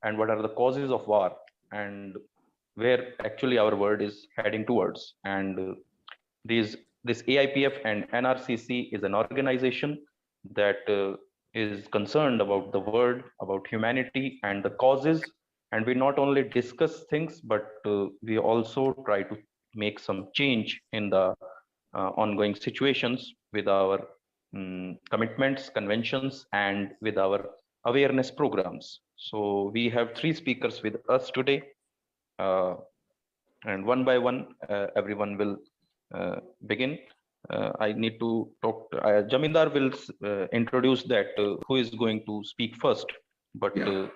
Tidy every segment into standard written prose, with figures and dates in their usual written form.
and what are the causes of war, and where actually our world is heading towards. And this AIPF and NRCC is an organization that is concerned about the world, about humanity and the causes. And we not only discuss things, but we also try to make some change in the ongoing situations with our commitments, conventions, and with our awareness programs. So we have 3 speakers with us today, and one by one, everyone will begin. I need to talk. Jamindar will introduce that who is going to speak first. But yeah,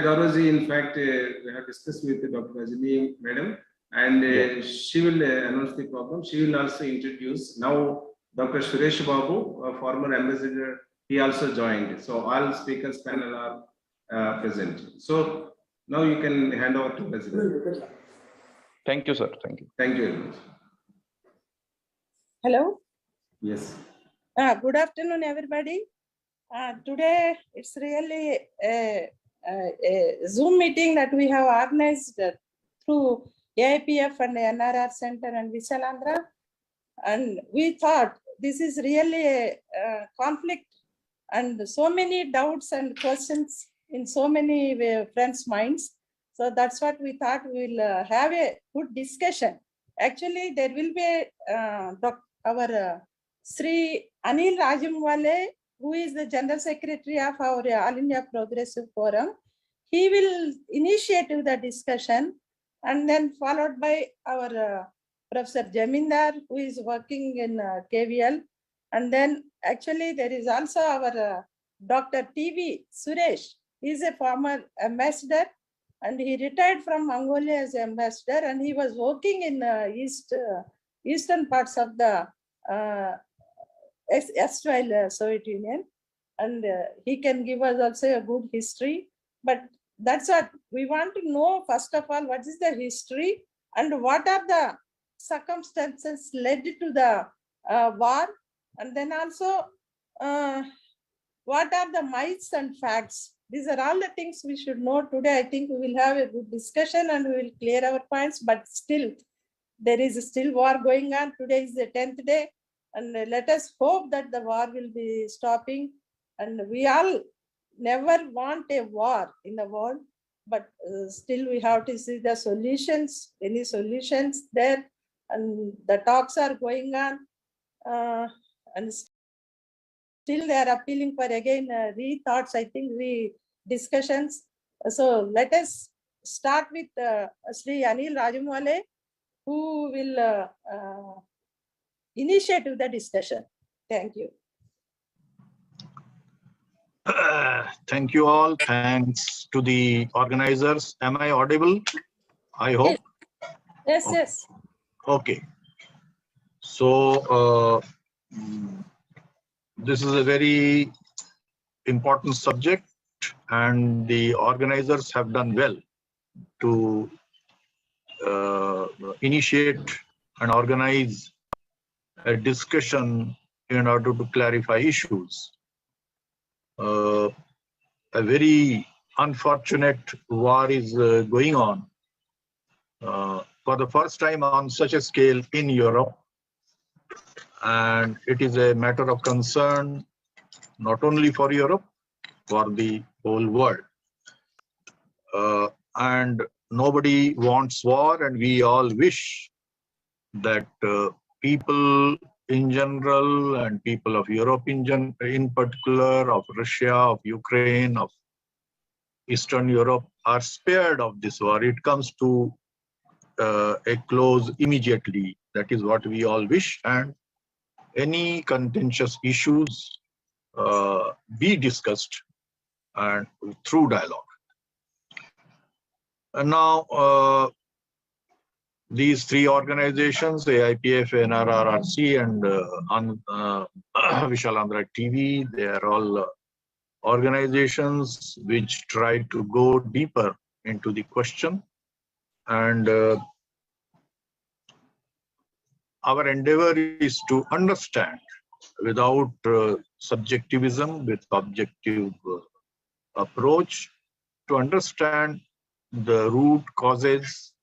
Gauraji, in fact, we have discussed with Dr. Rajini Madam, and she will announce the program. She will also introduce. Now, Dr. Suresh Babu, a former ambassador, he also joined. So all speakers panel are present. So now you can hand over to President. Thank you, sir. Thank you. Thank you very much. Hello. Yes. Good afternoon, everybody. Today it's really a Zoom meeting that we have organized through AIPF and NRR Center and Visalandra, and we thought this is really a conflict and so many doubts and questions in so many friends' minds. So that's what we thought we'll have a good discussion. Actually, there will be our Sri Anil Rajamwale, who is the General Secretary of our All India Progressive Forum. He will initiate the discussion, and then followed by our Professor Jamindar, who is working in KVL. And then actually there is also our Dr. TV Suresh. He is a former ambassador, and he retired from Mongolia as ambassador, and he was working in eastern parts of the erstwhile Soviet Union, and he can give us also a good history. But that's what we want to know. First of all, what is the history and what are the circumstances led to the war, and then also what are the myths and facts. These are all the things we should know today. I think we will have a good discussion and we will clear our points, but still there is still war going on. Today is the 10th day, and let us hope that the war will be stopping. And we all never want a war in the world, but still we have to see the solutions, any solutions there, and the talks are going on, and still they are appealing for again re-thoughts, I think re-discussions. So let us start with Sri Anil Rajamwale, who will initiate the discussion. Thank you. Thank you all. Thanks to the organizers. Am I audible? I hope. Yes, yes. Okay. So this is a very important subject, and the organizers have done well to initiate and organize a discussion in order to clarify issues. A very unfortunate war is going on for the first time on such a scale in Europe, and it is a matter of concern not only for Europe, for the whole world. And nobody wants war, and we all wish that people in general and people of Europe in particular, of Russia, of Ukraine, of Eastern Europe are spared of this war. It comes to a close immediately. That is what we all wish, and any contentious issues be discussed and through dialogue. And now these 3 organizations, AIPF, NRRC, and Visalandra TV, they are all organizations which try to go deeper into the question. And our endeavor is to understand without subjectivism, with objective approach, to understand the root causes,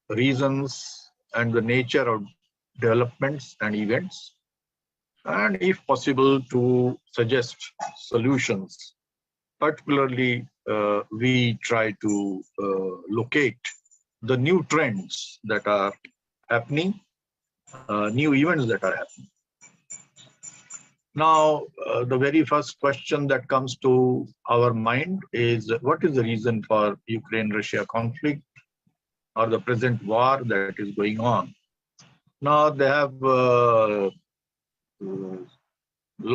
reasons, and the nature of developments and events, and if possible, to suggest solutions. Particularly, we try to locate the new trends that are happening, new events that are happening. Now, the very first question that comes to our mind is, what is the reason for Ukraine-Russia conflict or the present war that is going on? Now, they have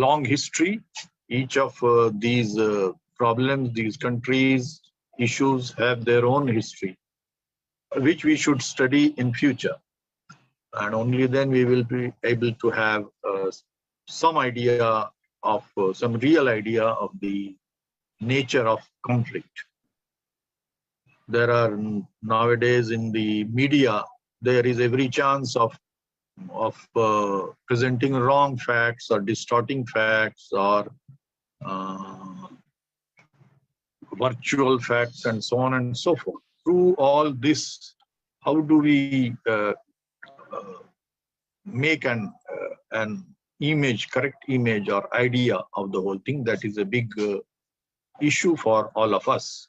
long history. Each of these problems, these countries, issues have their own history, which we should study in future. And only then we will be able to have some idea of, some real idea of the nature of conflict. There are nowadays in the media, there is every chance of presenting wrong facts or distorting facts or virtual facts and so on and so forth. Through all this, how do we make an image, correct image or idea of the whole thing? That is a big issue for all of us.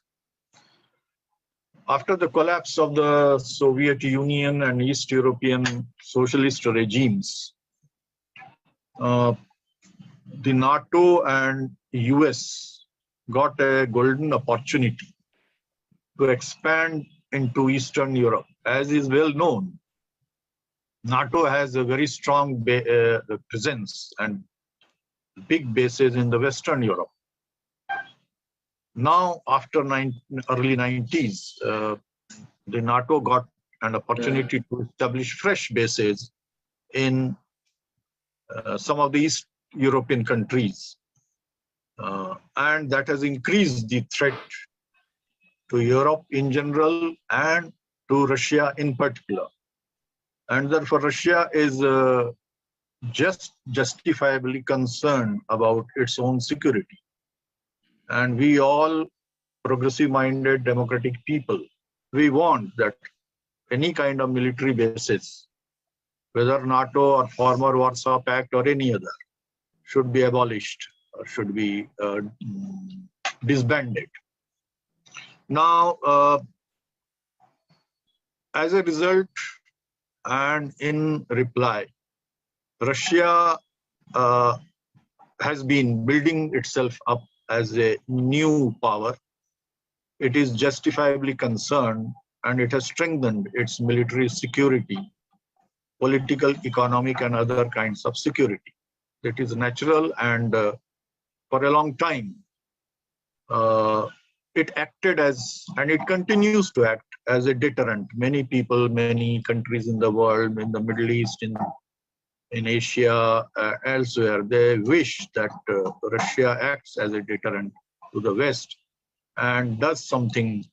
After the collapse of the Soviet Union and East European socialist regimes, the NATO and US got a golden opportunity to expand into Eastern Europe. As is well known, NATO has a very strong presence and big bases in the Western Europe. Now, after early 90s, the NATO got an opportunity to establish fresh bases in some of the East European countries. And that has increased the threat to Europe in general and to Russia in particular. And therefore, Russia is justifiably concerned about its own security. And we all progressive-minded democratic people, we want that any kind of military bases, whether NATO or former Warsaw Pact or any other, should be abolished or should be disbanded. Now, as a result and in reply, Russia has been building itself up as a new power. It is justifiably concerned and it has strengthened its military security, political, economic, and other kinds of security. That is natural, and for a long time, it acted as, and it continues to act as a deterrent. Many people, many countries in the world, in the Middle East, in Asia, elsewhere, they wish that Russia acts as a deterrent to the West and does something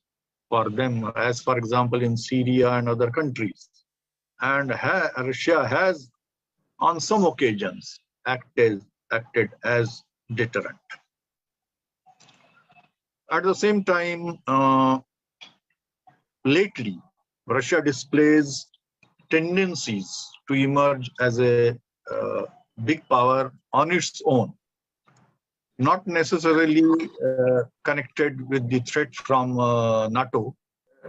for them, as for example in Syria and other countries. And Russia has, on some occasions, acted as deterrent. At the same time, lately, Russia displays tendencies to emerge as a big power on its own, not necessarily connected with the threat from NATO.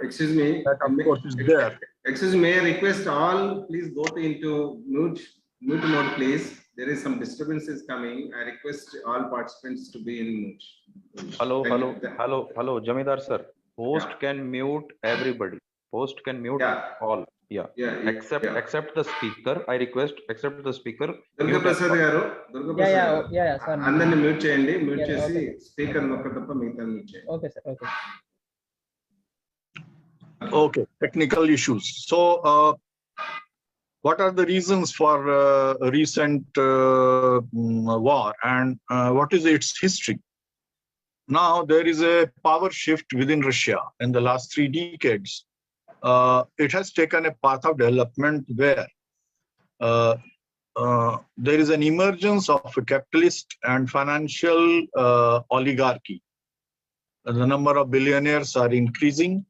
Excuse me. That of course is there. Excuse me, may I request all, please go into mute mode, please. There is some disturbances coming. I request all participants to be in mute. Hello, Jamidar sir. Host can mute everybody. Host can mute all. Except the speaker. I request except the speaker. Durga Prasad garu. Yeah. Andarni mute cheyandi. Mute chesi speaker nokka tappa migitha mute cheyandi. Okay, sir. Okay. Okay, technical issues. So, what are the reasons for recent war, and what is its history? Now, there is a power shift within Russia in the last 3 decades. It has taken a path of development where there is an emergence of a capitalist and financial oligarchy. The number of billionaires are increasing,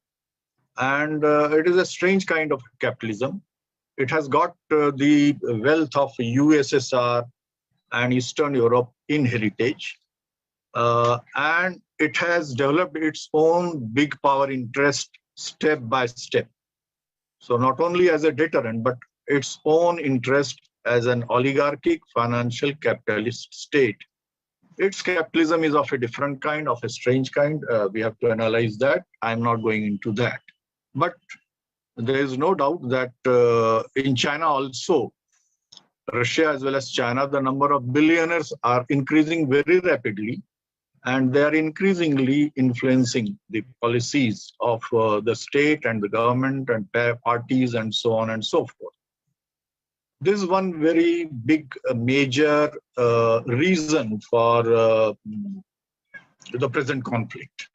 and it is a strange kind of capitalism. It has got the wealth of USSR and Eastern Europe in heritage, and it has developed its own big power interest step by step. So not only as a deterrent, but its own interest as an oligarchic financial capitalist state. Its capitalism is of a different kind, of a strange kind. We have to analyze that. I'm not going into that. But there is no doubt that in China also, Russia as well as China, the number of billionaires are increasing very rapidly, and they are increasingly influencing the policies of the state and the government and parties and so on and so forth. This is one very big, major reason for the present conflict.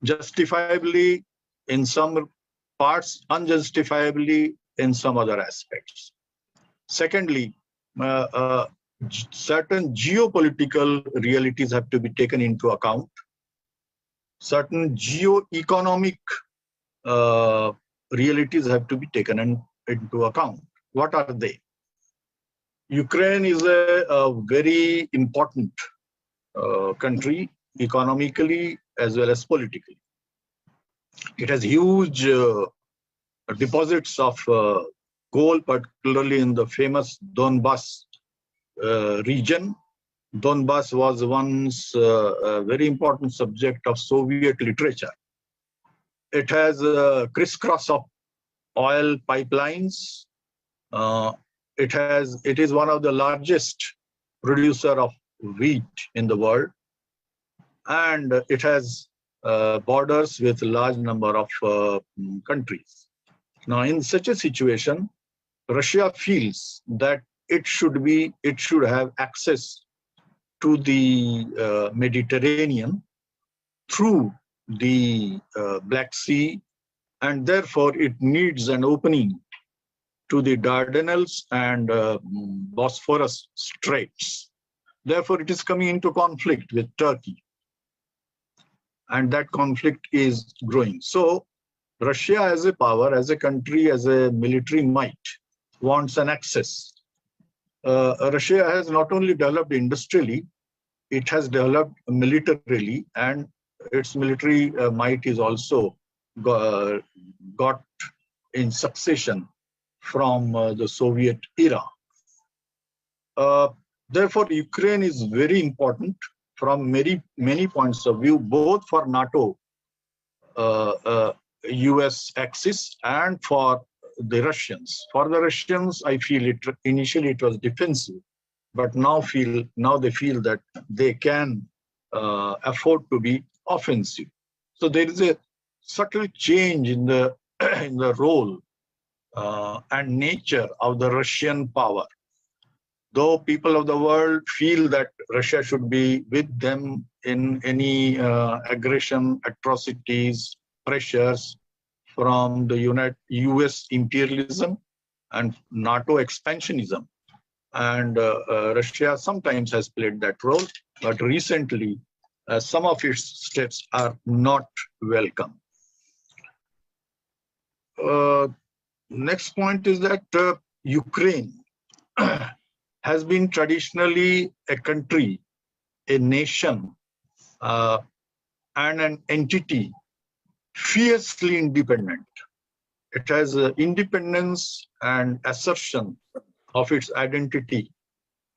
Justifiably in some parts, unjustifiably in some other aspects. Secondly, certain geopolitical realities have to be taken into account. Certain geo-economic realities have to be taken into account. What are they? Ukraine is a very important country economically as well as politically. It has huge deposits of coal, particularly in the famous Donbass region. Donbass was once a very important subject of Soviet literature. It has a crisscross of oil pipelines. It is one of the largest producer of wheat in the world, and it has borders with a large number of countries. Now, in such a situation, Russia feels that it should have access to the Mediterranean through the Black Sea, and therefore it needs an opening to the Dardanelles and Bosphorus Straits. Therefore, it is coming into conflict with Turkey, and that conflict is growing. So, Russia as a power, as a country, as a military might, wants an access. Russia has not only developed industrially, it has developed militarily, and its military might is also got in succession from the Soviet era. Therefore, Ukraine is very important from many points of view, both for NATO US axis and for the Russians. For the Russians, I feel initially it was defensive, but now they feel that they can afford to be offensive. So there is a subtle change in the in the role and nature of the Russian power. Though people of the world feel that Russia should be with them in any aggression, atrocities, pressures from the US imperialism and NATO expansionism. And Russia sometimes has played that role, but recently some of its steps are not welcome. Next point is that Ukraine has been traditionally a country, a nation, and an entity fiercely independent. It has independence and assertion of its identity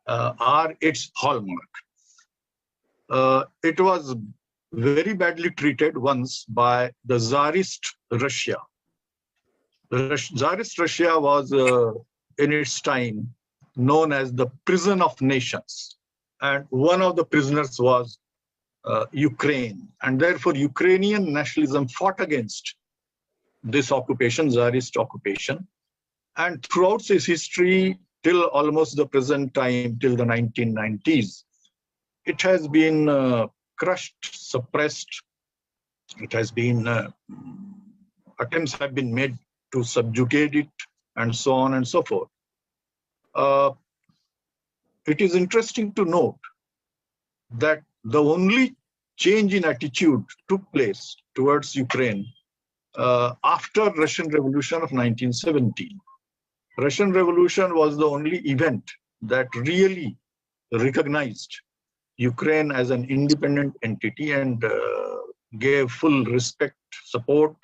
are its hallmark. It was very badly treated once by the Tsarist Russia. Tsarist Russia was in its time known as the prison of nations, and one of the prisoners was Ukraine, and therefore Ukrainian nationalism fought against this occupation, Tsarist occupation, and throughout its history till almost the present time, till the 1990s, it has been crushed, suppressed. It has been attempts have been made to subjugate it, and so on and so forth. It is interesting to note that the only change in attitude took place towards Ukraine after Russian Revolution of 1917. Russian Revolution was the only event that really recognized Ukraine as an independent entity and gave full respect, support.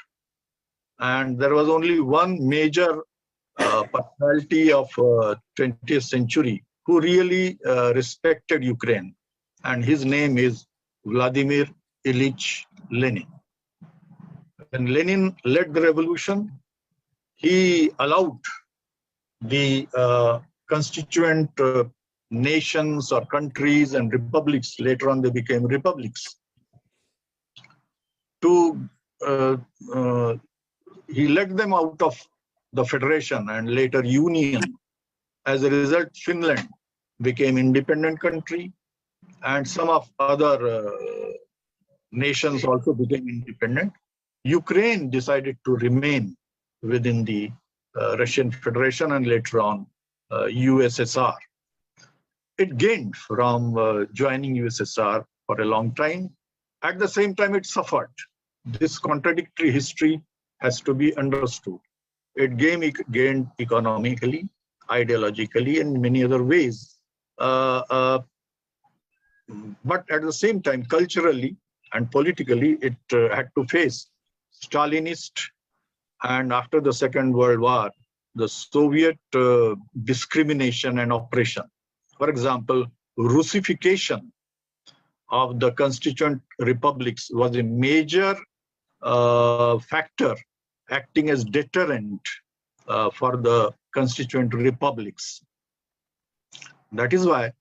And there was only one major personality of 20th century who really respected Ukraine, and his name is Vladimir Ilyich Lenin. When Lenin led the revolution, he allowed the constituent nations or countries and republics, later on they became republics, to he led them out of the federation and later union. As a result, Finland became independent country, and some of other nations also became independent. Ukraine decided to remain within the Russian Federation and later on USSR. It gained from joining USSR for a long time. At the same time, it suffered. This contradictory history has to be understood. It gained economically, ideologically, and many other ways. But at the same time, culturally and politically, it had to face Stalinist, and after the Second World War, the Soviet discrimination and oppression. For example, Russification of the constituent republics was a major factor acting as deterrent for the constituent republics. That is why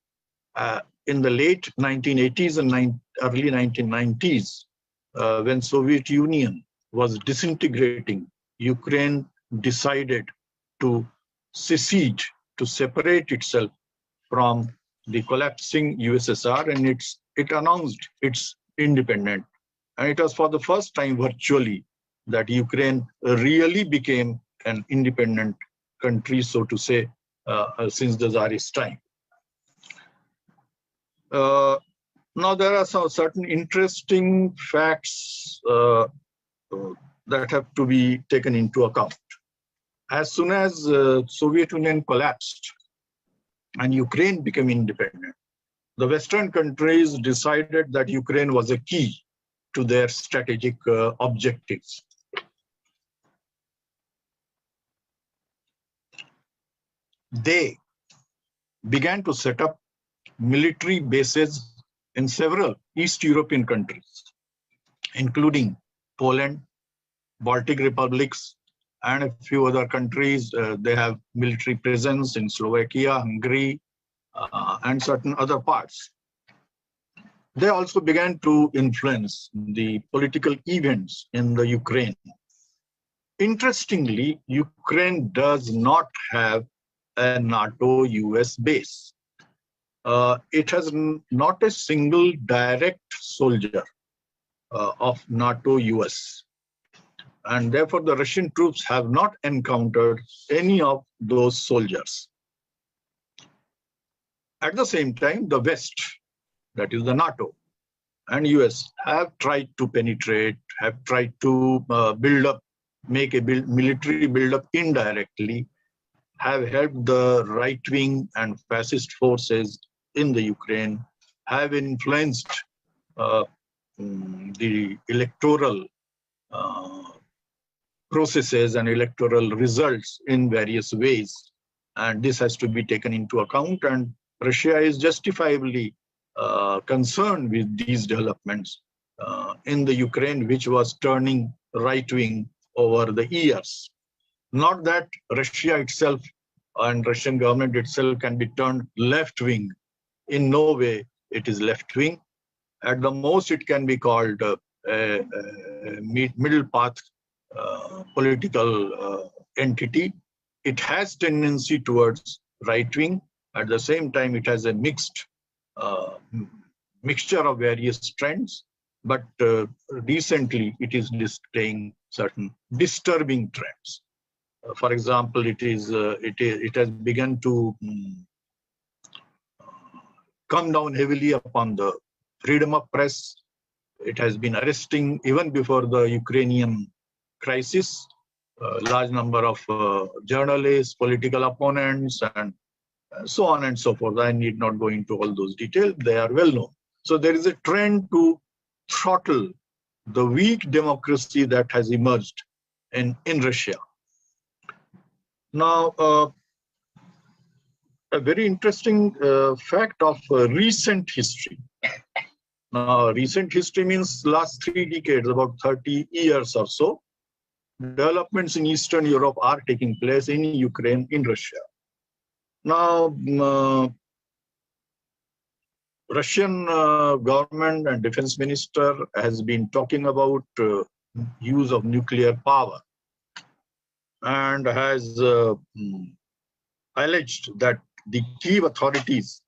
in the late 1980s and early 1990s, when Soviet Union was disintegrating, Ukraine decided to secede, to separate itself from the collapsing USSR, and it announced its independence. And it was for the first time virtually that Ukraine really became an independent country, so to say, since the Tsarist time. Now there are some certain interesting facts that have to be taken into account. As soon as Soviet Union collapsed and Ukraine became independent, the Western countries decided that Ukraine was a key to their strategic objectives. They began to set up military bases in several East European countries, including Poland, Baltic republics, and a few other countries. They have military presence in Slovakia, Hungary, and certain other parts. They also began to influence the political events in the Ukraine. Interestingly, Ukraine does not have a NATO-US base. It has not a single direct soldier of NATO-US. And therefore, the Russian troops have not encountered any of those soldiers. At the same time, the West, that is the NATO and US, have tried to penetrate, have tried to build up, make a military build-up indirectly, have helped the right-wing and fascist forces in the Ukraine, have influenced the electoral processes and electoral results in various ways. And this has to be taken into account, and Russia is justifiably concerned with these developments in the Ukraine, which was turning right-wing over the years. Not that Russia itself and Russian government itself can be turned left-wing. In no way it is left-wing. At the most, it can be called a middle path political entity. It has tendency towards right-wing. At the same time, it has a mixture of various trends, but recently it is displaying certain disturbing trends. For example, it has begun to come down heavily upon the freedom of press, It has been arresting, even before the Ukrainian crisis, a large number of journalists, political opponents, and so on and so forth. I need not go into all those details. They are well known. So there is a trend to throttle the weak democracy that has emerged in Russia. Now, a very interesting fact of recent history. Now, recent history means last 3 decades, about 30 years or so. Developments in Eastern Europe are taking place in Ukraine, in Russia. Now, Russian government and defense minister has been talking about use of nuclear power and has alleged that the Kyiv authorities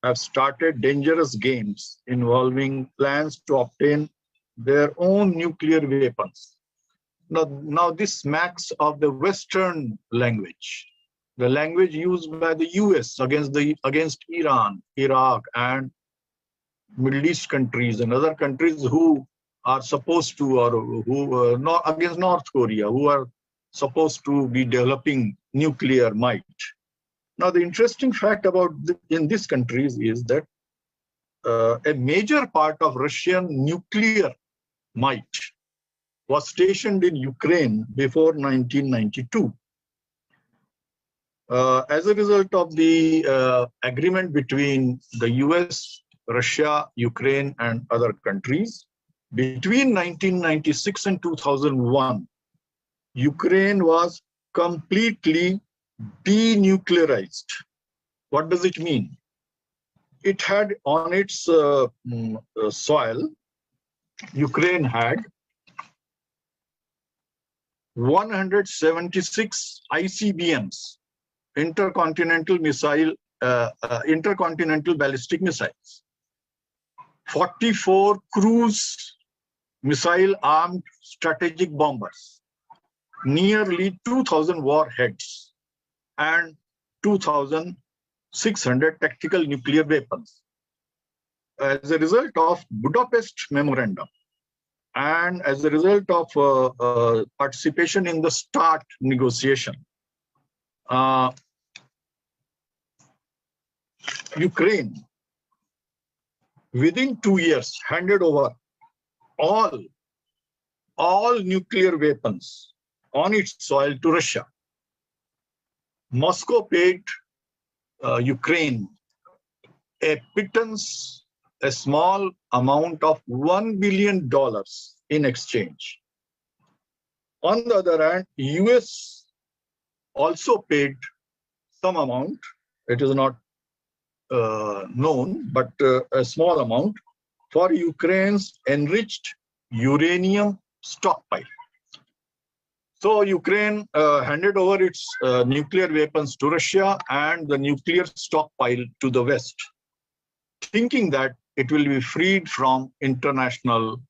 have started dangerous games involving plans to obtain their own nuclear weapons. Now this smacks of the Western language, the language used by the US against Iran, Iraq, and Middle East countries and other countries who are supposed to, or who not against North Korea, who are supposed to be developing nuclear might. Now, the interesting fact about in these countries is that a major part of Russian nuclear might was stationed in Ukraine before 1992. As a result of the agreement between the US, Russia, Ukraine, and other countries, between 1996 and 2001, Ukraine was completely denuclearized. What does it mean? It had on its soil, Ukraine had 176 ICBMs, intercontinental ballistic missiles, 44 cruise missile armed strategic bombers, nearly 2,000 warheads, and 2,600 tactical nuclear weapons. As a result of Budapest Memorandum and as a result of participation in the START negotiation, Ukraine within 2 years handed over all nuclear weapons on its soil to Russia. Moscow paid Ukraine a pittance, a small amount of $1 billion in exchange. On the other hand, US also paid some amount. It is not known, but a small amount for Ukraine's enriched uranium stockpile. So Ukraine handed over its nuclear weapons to Russia and the nuclear stockpile to the West, thinking that it will be freed from international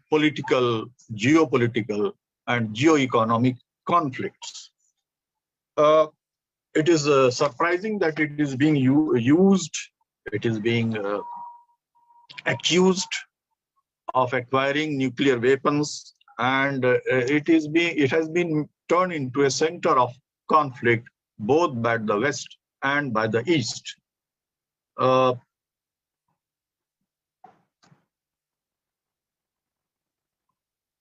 political, geopolitical, and geoeconomic conflicts. It is surprising that it is being used, it is being accused of acquiring nuclear weapons, and it has been turned into a center of conflict both by the West and by the East.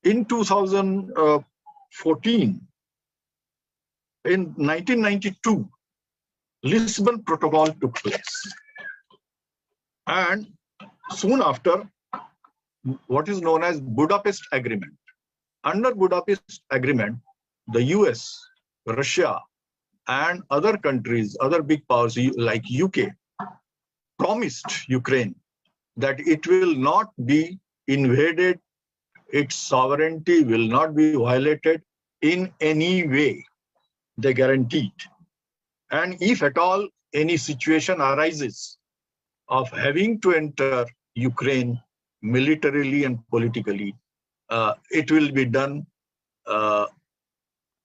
In 2014, in 1992, Lisbon Protocol took place. And soon after, what is known as Budapest Agreement. Under Budapest Agreement, the US, Russia, and other countries, other big powers like UK, promised Ukraine that it will not be invaded, its sovereignty will not be violated in any way. They guaranteed. And if at all any situation arises of having to enter Ukraine militarily and politically, it will be done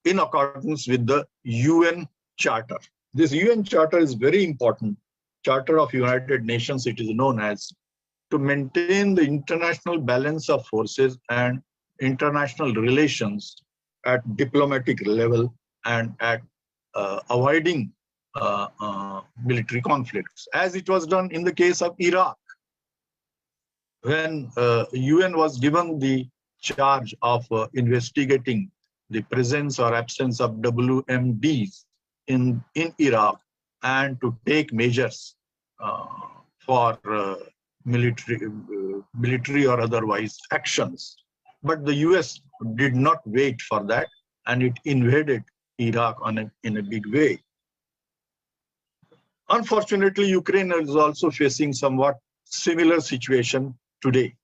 in accordance with the UN Charter. This UN Charter is very important. Charter of United Nations, it is known as. to maintain the international balance of forces and international relations at diplomatic level and at avoiding military conflicts, as it was done in the case of Iraq, when UN was given the charge of investigating the presence or absence of WMDs in Iraq and to take measures for military or otherwise actions. But the US did not wait for that, and it invaded Iraq in a big way. Unfortunately, Ukraine is also facing somewhat similar situation today.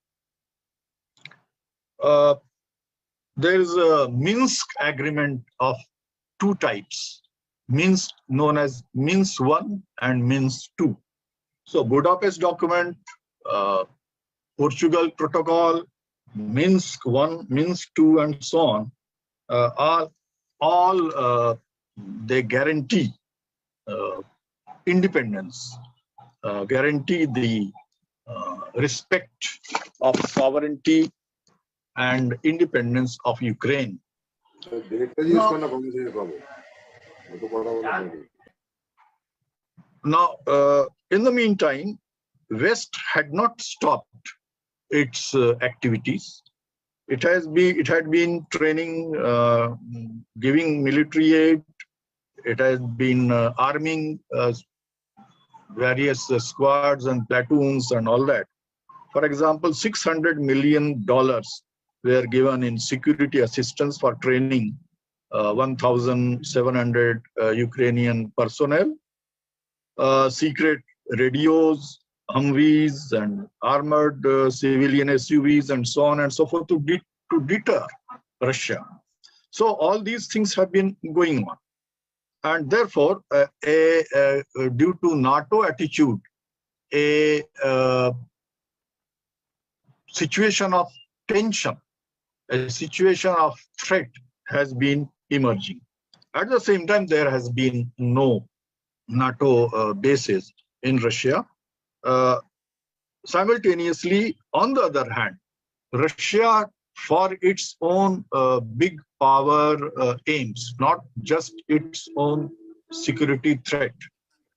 There is a Minsk agreement of two types, Minsk, known as Minsk I and Minsk II. So Budapest document, Portugal Protocol, Minsk I, Minsk II, and so on, all they guarantee independence, guarantee the respect of sovereignty and independence of Ukraine. Now, in the meantime, West had not stopped its activities. It had been training, giving military aid. It has been arming various squads and platoons and all that. For example, $600 million were given in security assistance for training 1,700 Ukrainian personnel, secret radios, Humvees, and armored civilian SUVs, and so on and so forth to deter Russia. So all these things have been going on. And therefore, due to NATO attitude, a situation of tension, a situation of threat has been emerging. At the same time, there has been no NATO bases in Russia. Simultaneously, on the other hand, Russia, for its own big power aims, not just its own security threat.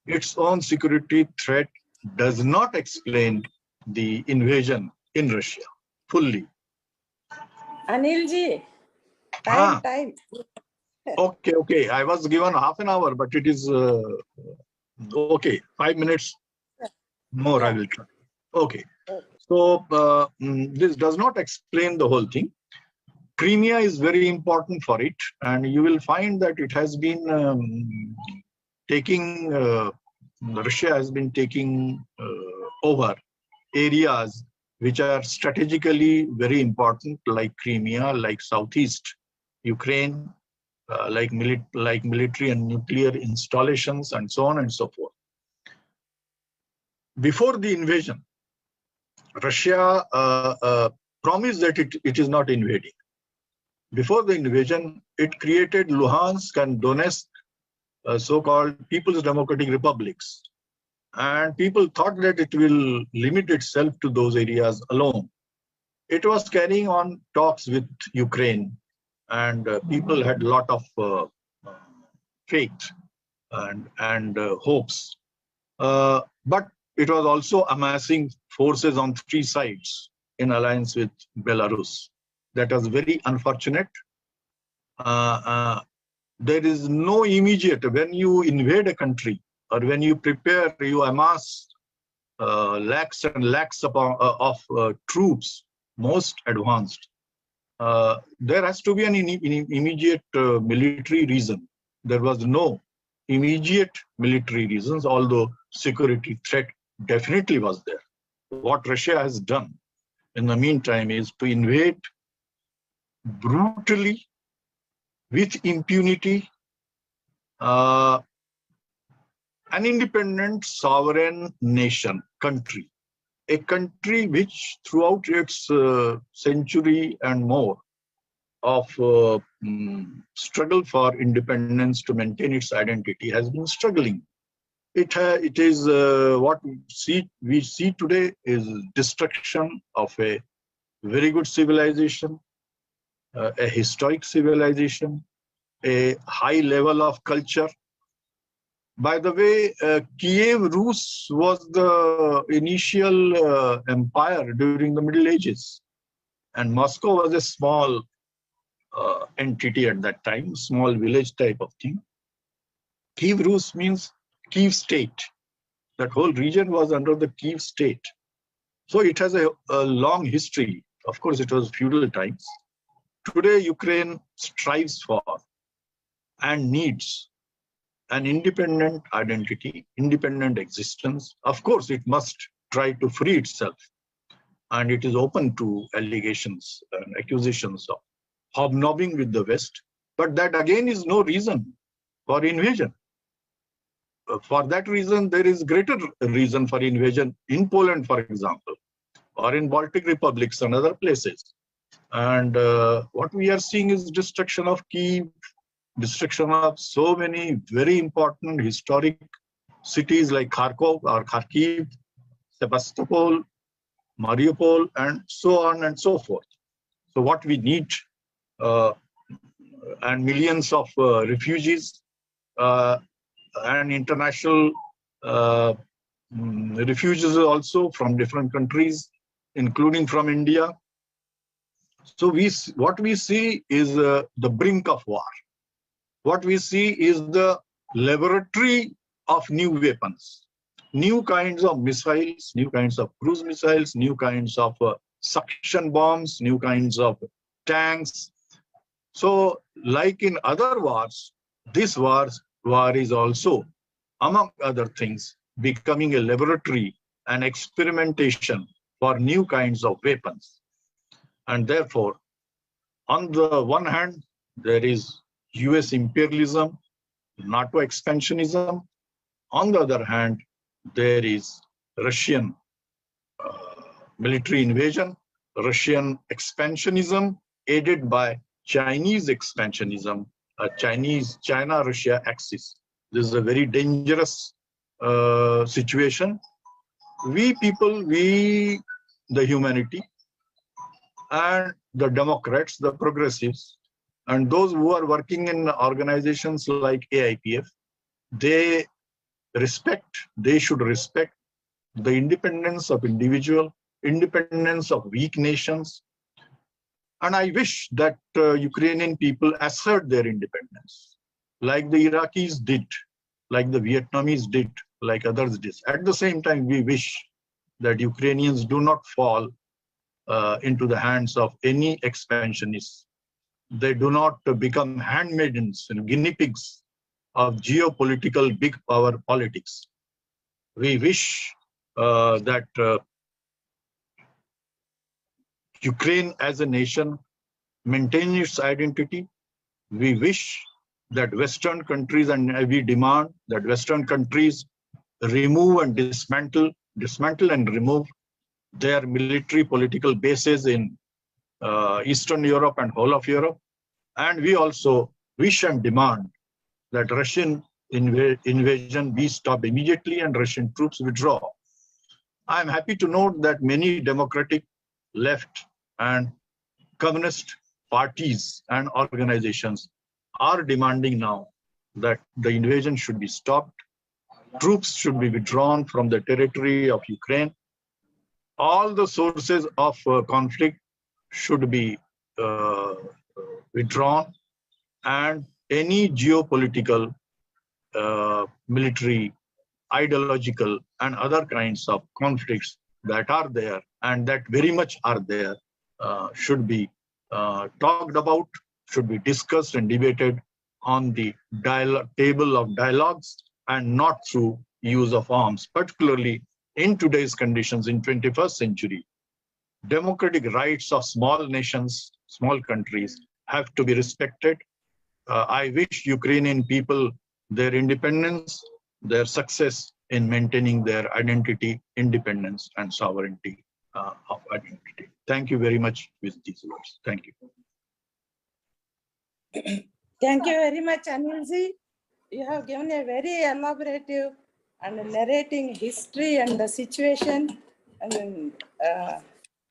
Its own security threat does not explain the invasion in Russia fully. Anilji, time. Okay. I was given half an hour, but it is okay. 5 minutes more. Yeah. I will try. Okay. So this does not explain the whole thing. Crimea is very important for it, and you will find that it has been Russia has been taking over areas which are strategically very important, like Crimea, like Southeast Ukraine, like military and nuclear installations, and so on and so forth. Before the invasion, Russia promised that it is not invading. Before the invasion, it created Luhansk and Donetsk, so-called People's Democratic Republics. And people thought that it will limit itself to those areas alone. It was carrying on talks with Ukraine, and people had a lot of faith and hopes. But it was also amassing forces on three sides in alliance with Belarus. That was very unfortunate. There is no immediate, when you invade a country or when you prepare, you amass lakhs and lakhs of troops, most advanced. There has to be an immediate military reason. There was no immediate military reasons, although security threat definitely was there. What Russia has done in the meantime is to invade brutally, with impunity, an independent sovereign nation, country, a country which throughout its century and more of struggle for independence to maintain its identity has been struggling it is what we see today is destruction of a very good civilization, a historic civilization, a high level of culture. By the way, Kiev Rus was the initial empire during the Middle Ages, and Moscow was a small entity at that time, small village type of thing. Kiev Rus means Kiev state. That whole region was under the Kiev state. So it has a long history. Of course, it was feudal times. Today, Ukraine strives for and needs an independent identity, independent existence. Of course, it must try to free itself. And it is open to allegations and accusations of hobnobbing with the West. But that again is no reason for invasion. For that reason, there is greater reason for invasion in Poland, for example, or in Baltic republics and other places. And what we are seeing is destruction of Kiev, destruction of so many very important historic cities like Kharkov or Kharkiv, Sebastopol, Mariupol, and so on and so forth. So what we need, and millions of refugees and international refugees also from different countries, including from India. So what we see is the brink of war. What we see is the laboratory of new weapons, new kinds of missiles, new kinds of cruise missiles, new kinds of suction bombs, new kinds of tanks. So like in other wars, this war is also, among other things, becoming a laboratory and experimentation for new kinds of weapons. And therefore, on the one hand, there is US imperialism, NATO expansionism. On the other hand, there is Russian military invasion, Russian expansionism, aided by Chinese expansionism, China-Russia axis. This is a very dangerous situation. We people, the humanity, and the Democrats, the progressives, and those who are working in organizations like AIPF, they should respect the independence of individual, independence of weak nations. And I wish that Ukrainian people assert their independence, like the Iraqis did, like the Vietnamese did, like others did. At the same time, we wish that Ukrainians do not fall into the hands of any expansionists. They do not become handmaidens and guinea pigs of geopolitical big power politics. We wish that Ukraine as a nation maintain its identity. We wish that Western countries, and we demand that Western countries remove and dismantle and remove their military political bases in Eastern Europe and whole of Europe. And we also wish and demand that Russian invasion be stopped immediately and Russian troops withdraw. I'm happy to note that many democratic, left, and communist parties and organizations are demanding now that the invasion should be stopped, troops should be withdrawn from the territory of Ukraine, all the sources of conflict should be withdrawn, and any geopolitical, military, ideological, and other kinds of conflicts that are there and that very much are there should be talked about, should be discussed and debated on the table of dialogues and not through use of arms, particularly in today's conditions in 21st century. Democratic rights of small nations, small countries have to be respected. I wish Ukrainian people their independence, their success in maintaining their identity, independence, and sovereignty of identity. Thank you very much with these words. Thank you. Thank you very much, Anilji. You have given a very elaborative and narrating history and the situation. And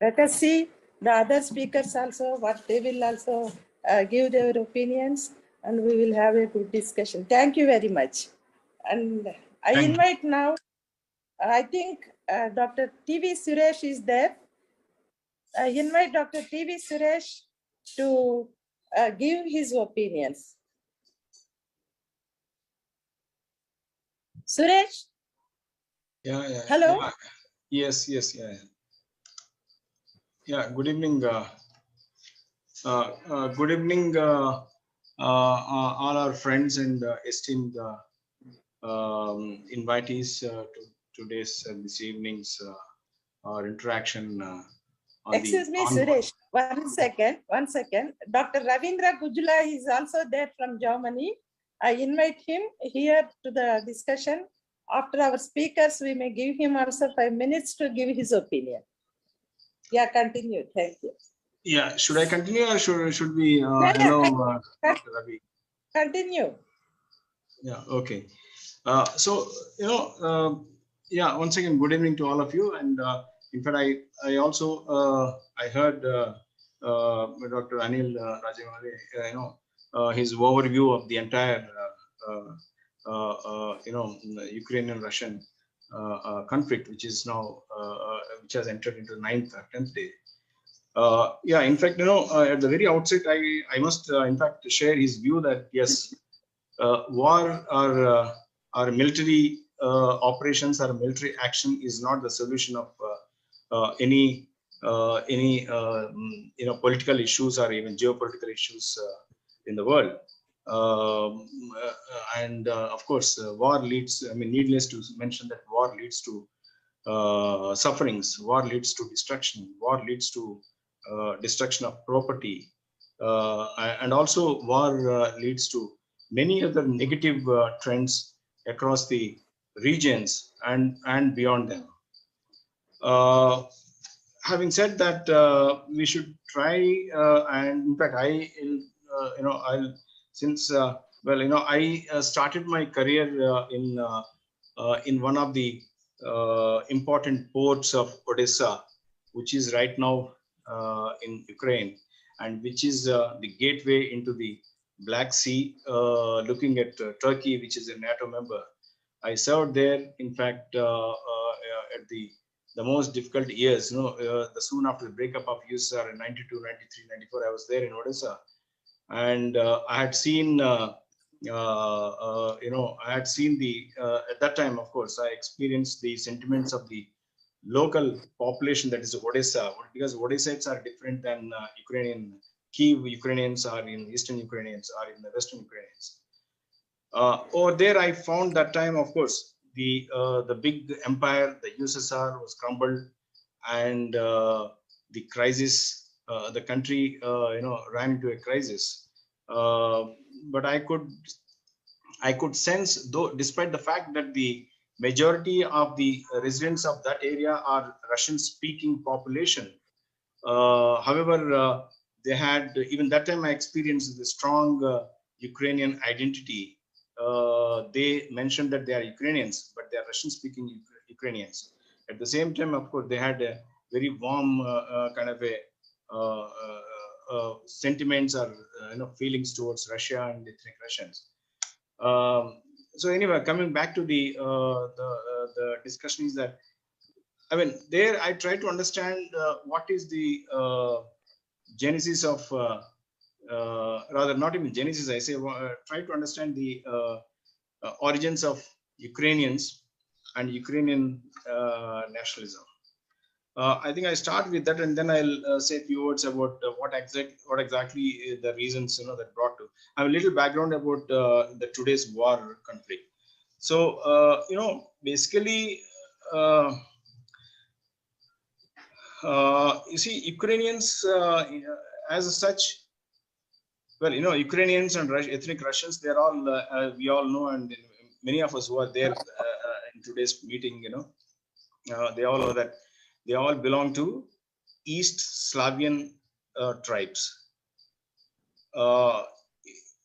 let us see the other speakers also, what they will also give their opinions, and we will have a good discussion. Thank you very much. And I invite now, I think Dr. T.V. Suresh is there. I invite Dr. T.V. Suresh to give his opinions. Suresh? Yeah. Hello? Yeah. Yes. Yeah. Good evening. Good evening, all our friends and esteemed invitees to today's this evening's our interaction. Excuse me, Suresh. One second. Dr. Ravindra Gujula is also there from Germany. I invite him here to the discussion. After our speakers, we may give him also 5 minutes to give his opinion. Yeah, continue. Thank you. Yeah, should I continue or should we allow Dr. Ravi? Continue. Yeah, okay. So, yeah, once again, good evening to all of you. And in fact, I also, I heard Dr. Anil Rajamare, his overview of the entire, Ukrainian-Russian conflict, which is now, which has entered into the 9th or 10th day. Yeah, in fact, at the very outset, I must, in fact, share his view that, yes, war or military operations or military action is not the solution of any political issues or even geopolitical issues in the world. And of course, war leads, I mean, needless to mention that war leads to sufferings, war leads to destruction, war leads to destruction of property, and also war leads to many other negative trends across the regions and beyond them. Having said that, we should try, and in fact, I started my career in one of the important ports of Odessa, which is right now in Ukraine, and which is the gateway into the Black Sea, looking at Turkey, which is a NATO member. I served there, in fact, at the most difficult years, soon after the breakup of USSR in 92, 93, 94, I was there in Odessa. And I had seen, at that time, of course, I experienced the sentiments of the local population, that is Odessa, because Odessaites are different than Ukrainian. Kiev Ukrainians are in Eastern Ukrainians are in the Western Ukrainians. Over there, I found that time, of course, the big empire, the USSR, was crumbled, and the crisis, the country, ran into a crisis. But I could sense, though, despite the fact that the majority of the residents of that area are Russian-speaking population. However, they had, even that time I experienced the strong Ukrainian identity. They mentioned that they are Ukrainians, but they are Russian-speaking Ukrainians. At the same time, of course, they had a very warm kind of a sentiments or feelings towards Russia and ethnic Russians. So anyway, coming back to the discussion is that, I mean, there I try to understand what is the genesis of, rather not even genesis, I say, try to understand the origins of Ukrainians and Ukrainian nationalism. I think I start with that, and then I'll say a few words about what exactly is the reasons that brought to. I have a little background about the today's war conflict. So basically, you see, Ukrainians as such. Well, Ukrainians and ethnic Russians, they're all, we all know, and many of us who are there in today's meeting, they all know that they all belong to East Slavian tribes.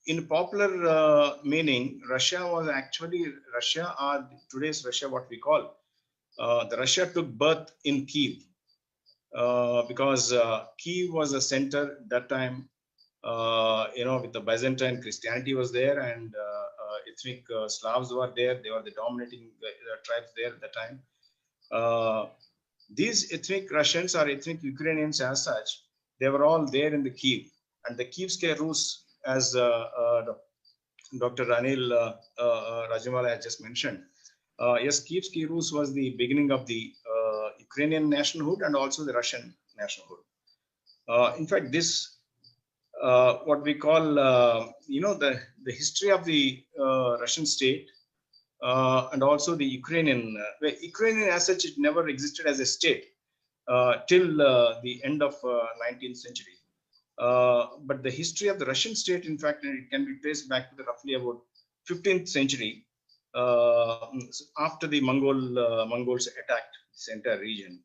in popular meaning, Russia was actually Russia, or today's Russia, what we call. The Russia took birth in Kiev because Kiev was a center that time. With the Byzantine, Christianity was there, and ethnic Slavs were there. They were the dominating tribes there at the time. These ethnic Russians or ethnic Ukrainians as such, they were all there in the Kiev. And the Kievske Rus, as Dr. Anil Rajamala had just mentioned, yes, Kievske Rus was the beginning of the Ukrainian nationalhood and also the Russian nationalhood. In fact, this what we call, the history of the Russian state and also the Ukrainian as such, it never existed as a state till the end of 19th century. But the history of the Russian state, in fact, it can be traced back to the roughly about 15th century, after the Mongols attacked this entire region.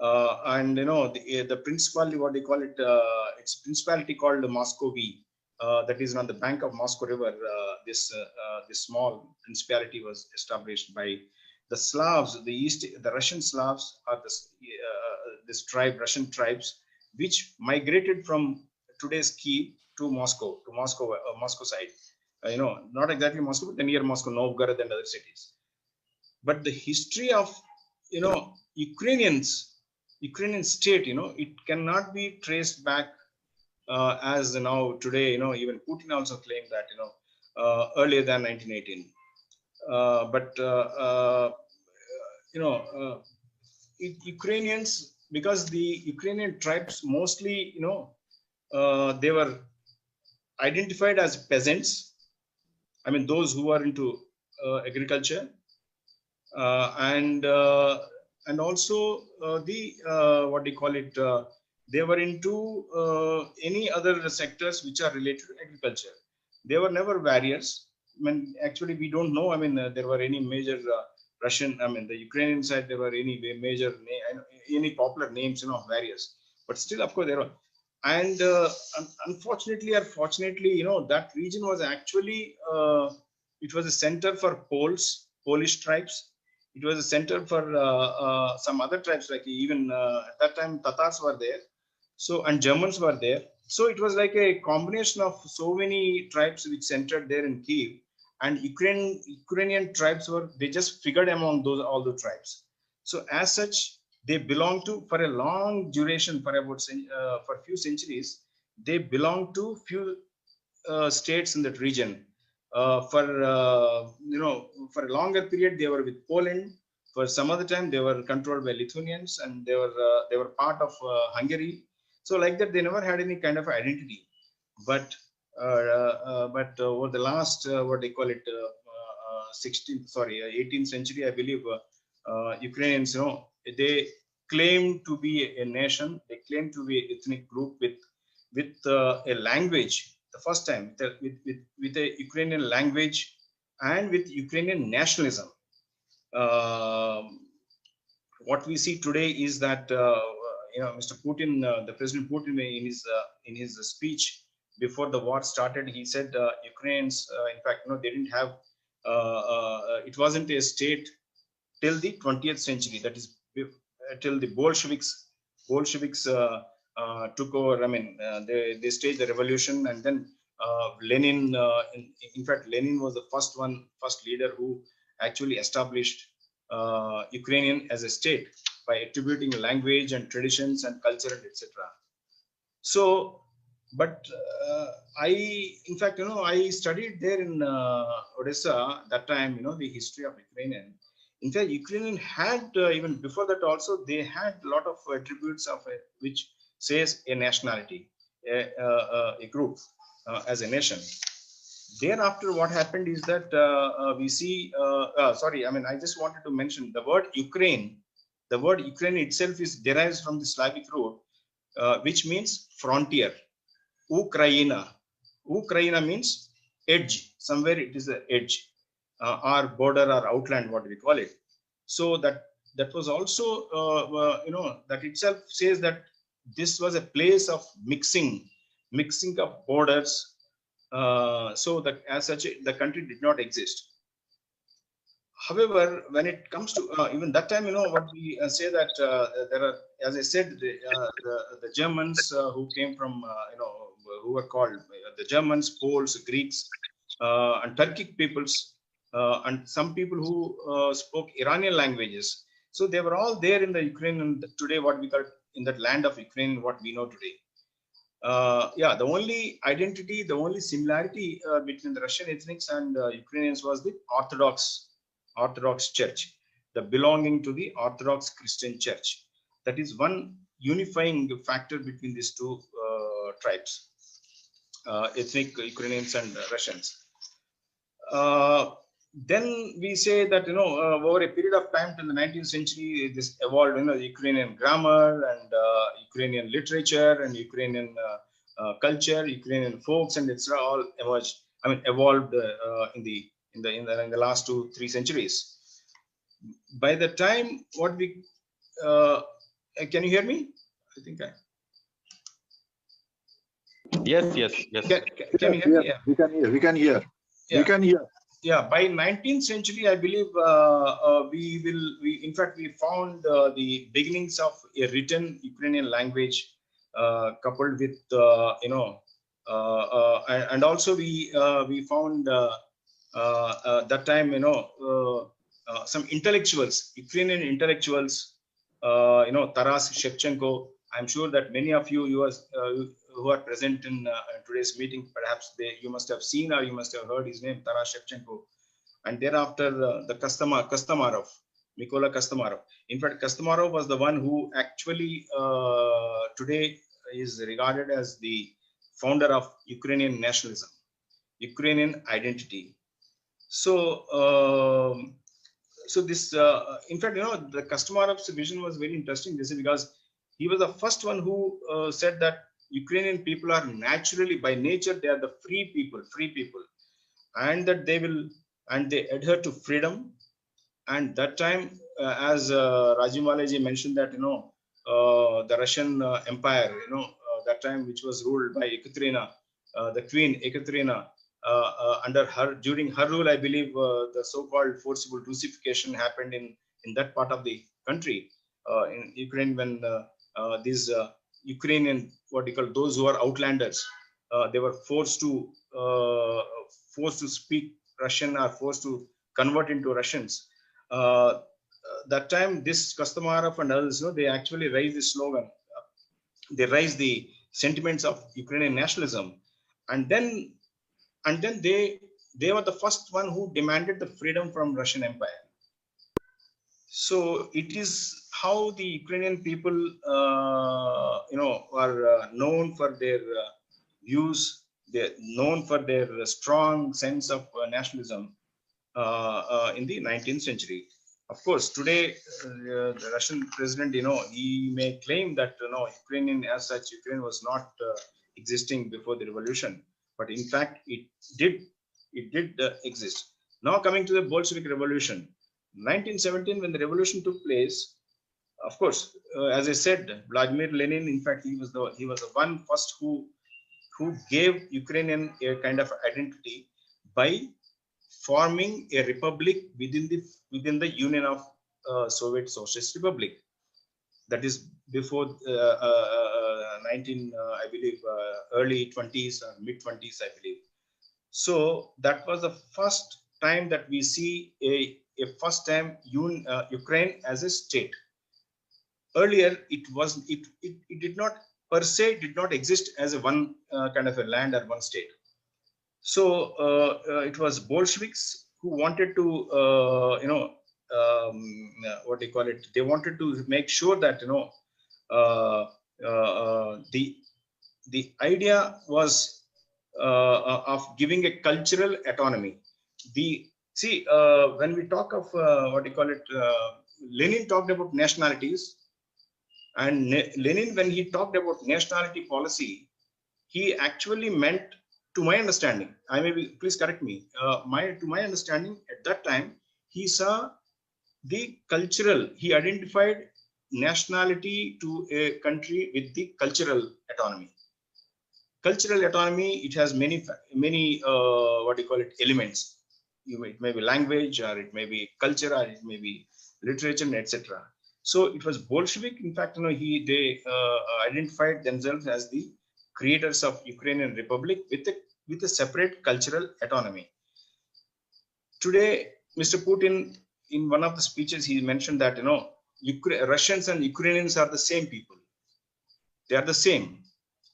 And the principality, what they call it, it's principality called Muscovy, that is on the bank of Moscow River. This small principality was established by the Slavs, the Russian Slavs, are this tribe, Russian tribes, which migrated from today's Kiev to Moscow side. Not exactly Moscow, but near Moscow, Novgorod and other cities. But the history of Ukrainian state, it cannot be traced back as now today. Even Putin also claimed that earlier than 1918. Ukrainians, because the Ukrainian tribes mostly, they were identified as peasants. I mean, those who are into agriculture, and also what do you call it? They were into any other sectors which are related to agriculture. They were never warriors. I mean, actually, we don't know. I mean, there were any major Russian. I mean, the Ukrainian side, there were any major any popular names, warriors. But still, of course, there were. And unfortunately or fortunately, that region was actually it was a center for Polish tribes. It was a center for some other tribes, like even at that time Tatars were there, and Germans were there. So it was like a combination of so many tribes which centered there in Kiev, and Ukrainian tribes they just figured among all the tribes. So as such, they belong to, for a long duration, for about for few centuries, they belong to few states in that region. For a longer period, they were with Poland. For some other time, they were controlled by Lithuanians, and they were part of Hungary. So like that, they never had any kind of identity. But over the last what they call it 18th century, I believe, Ukrainians, they claim to be a nation. They claim to be an ethnic group with a language. The first time with a Ukrainian language and with Ukrainian nationalism. What we see today is that Mr. Putin, the President Putin, in his speech before the war started, he said Ukrainians, in fact, they didn't have. It wasn't a state till the 20th century. That is till the Bolsheviks took over. I mean, they staged the revolution, and then Lenin. In fact, Lenin was the first leader who actually established Ukrainian as a state by attributing language and traditions and culture and etc. So, but in fact, I studied there in Odessa that time. The history of Ukrainian. In fact, Ukrainian had even before that also, they had a lot of attributes of which says a nationality, a group as a nation. Thereafter, what happened is that we see. Sorry, I mean, I just wanted to mention the word Ukraine. The word Ukraine itself derives from the Slavic root, which means frontier. Ukraina. Ukraina means edge. Somewhere it is the edge. Or border or outland, what we call it. So that was also, that itself says that this was a place of mixing of borders, So that as such, the country did not exist. However, when it comes to even that time, what we say that there are, as I said, the Germans who came from, who were called the Germans, Poles, Greeks, and Turkic peoples, and some people who spoke Iranian languages. So they were all there in the Ukraine, and today what we call in that land of Ukraine, what we know today. Yeah, the only identity, the only similarity between the Russian ethnics and Ukrainians was the Orthodox Church, the belonging to the Orthodox Christian Church. That is one unifying factor between these two tribes, ethnic Ukrainians and Russians. Then we say that over a period of time till the 19th century, this evolved. Ukrainian grammar and Ukrainian literature and Ukrainian culture, Ukrainian folks, and it's all emerged. Evolved in the last 2-3 centuries. By the time what we can you hear me? I think I. Yes. Can you hear me? Yeah. We can hear. Yeah. We can hear. Yeah, by 19th century, I believe in fact we found the beginnings of a written Ukrainian language, coupled with and also we found that time some intellectuals, Ukrainian intellectuals, Taras Shevchenko. I'm sure that many of you who are present in today's meeting, perhaps you must have seen or you must have heard his name, Taras Shevchenko. And thereafter, the Kostomarov, Mykola Kostomarov. In fact, Kostomarov was the one who actually today is regarded as the founder of Ukrainian nationalism, Ukrainian identity. So, this, in fact, the Kostomarov's vision was very interesting. This is because he was the first one who said that Ukrainian people are naturally, by nature, they are the free people, and that they adhere to freedom. And that time, as Rajiv Malaji mentioned that, the Russian Empire, that time, which was ruled by Ekaterina, the Queen Ekaterina, during her rule, I believe the so-called forcible Russification happened in that part of the country, in Ukraine, when these Ukrainian, what you call those who are outlanders, they were forced to speak Russian or forced to convert into Russians. That time, this Kostomarov and others, they actually raised the slogan. They raised the sentiments of Ukrainian nationalism, and then they were the first one who demanded the freedom from Russian Empire. So it is how the Ukrainian people, are known for their views. They're known for their strong sense of nationalism in the 19th century. Of course, today the Russian president, he may claim that Ukrainian, as such, Ukraine was not existing before the revolution, but in fact it did exist. Now coming to the Bolshevik Revolution, 1917, when the revolution took place, of course, as I said, Vladimir Lenin, in fact, he was the one first who gave Ukrainian a kind of identity by forming a republic within the Union of Soviet Socialist Republic. That is before 19, I believe, early 20s or mid 20s, I believe. So that was the first time that we see a first time Ukraine as a state. Earlier, it did not per se exist as a one kind of a land or one state. So it was Bolsheviks who wanted to, what do you call it? They wanted to make sure that the idea was of giving a cultural autonomy. When we talk of what do you call it? Lenin talked about nationalities, and Lenin, when he talked about nationality policy, he actually meant, to my understanding, please correct me, to my understanding, at that time, he saw the cultural, he identified nationality to a country with the cultural autonomy. cultural autonomy, it has many what do you call it, elements. It may be language, or it may be culture, or it may be literature, etc. So it was Bolshevik. In fact, they identified themselves as the creators of Ukrainian Republic with a separate cultural autonomy. Today, Mr. Putin, in one of the speeches, he mentioned that Russians and Ukrainians are the same people. They are the same.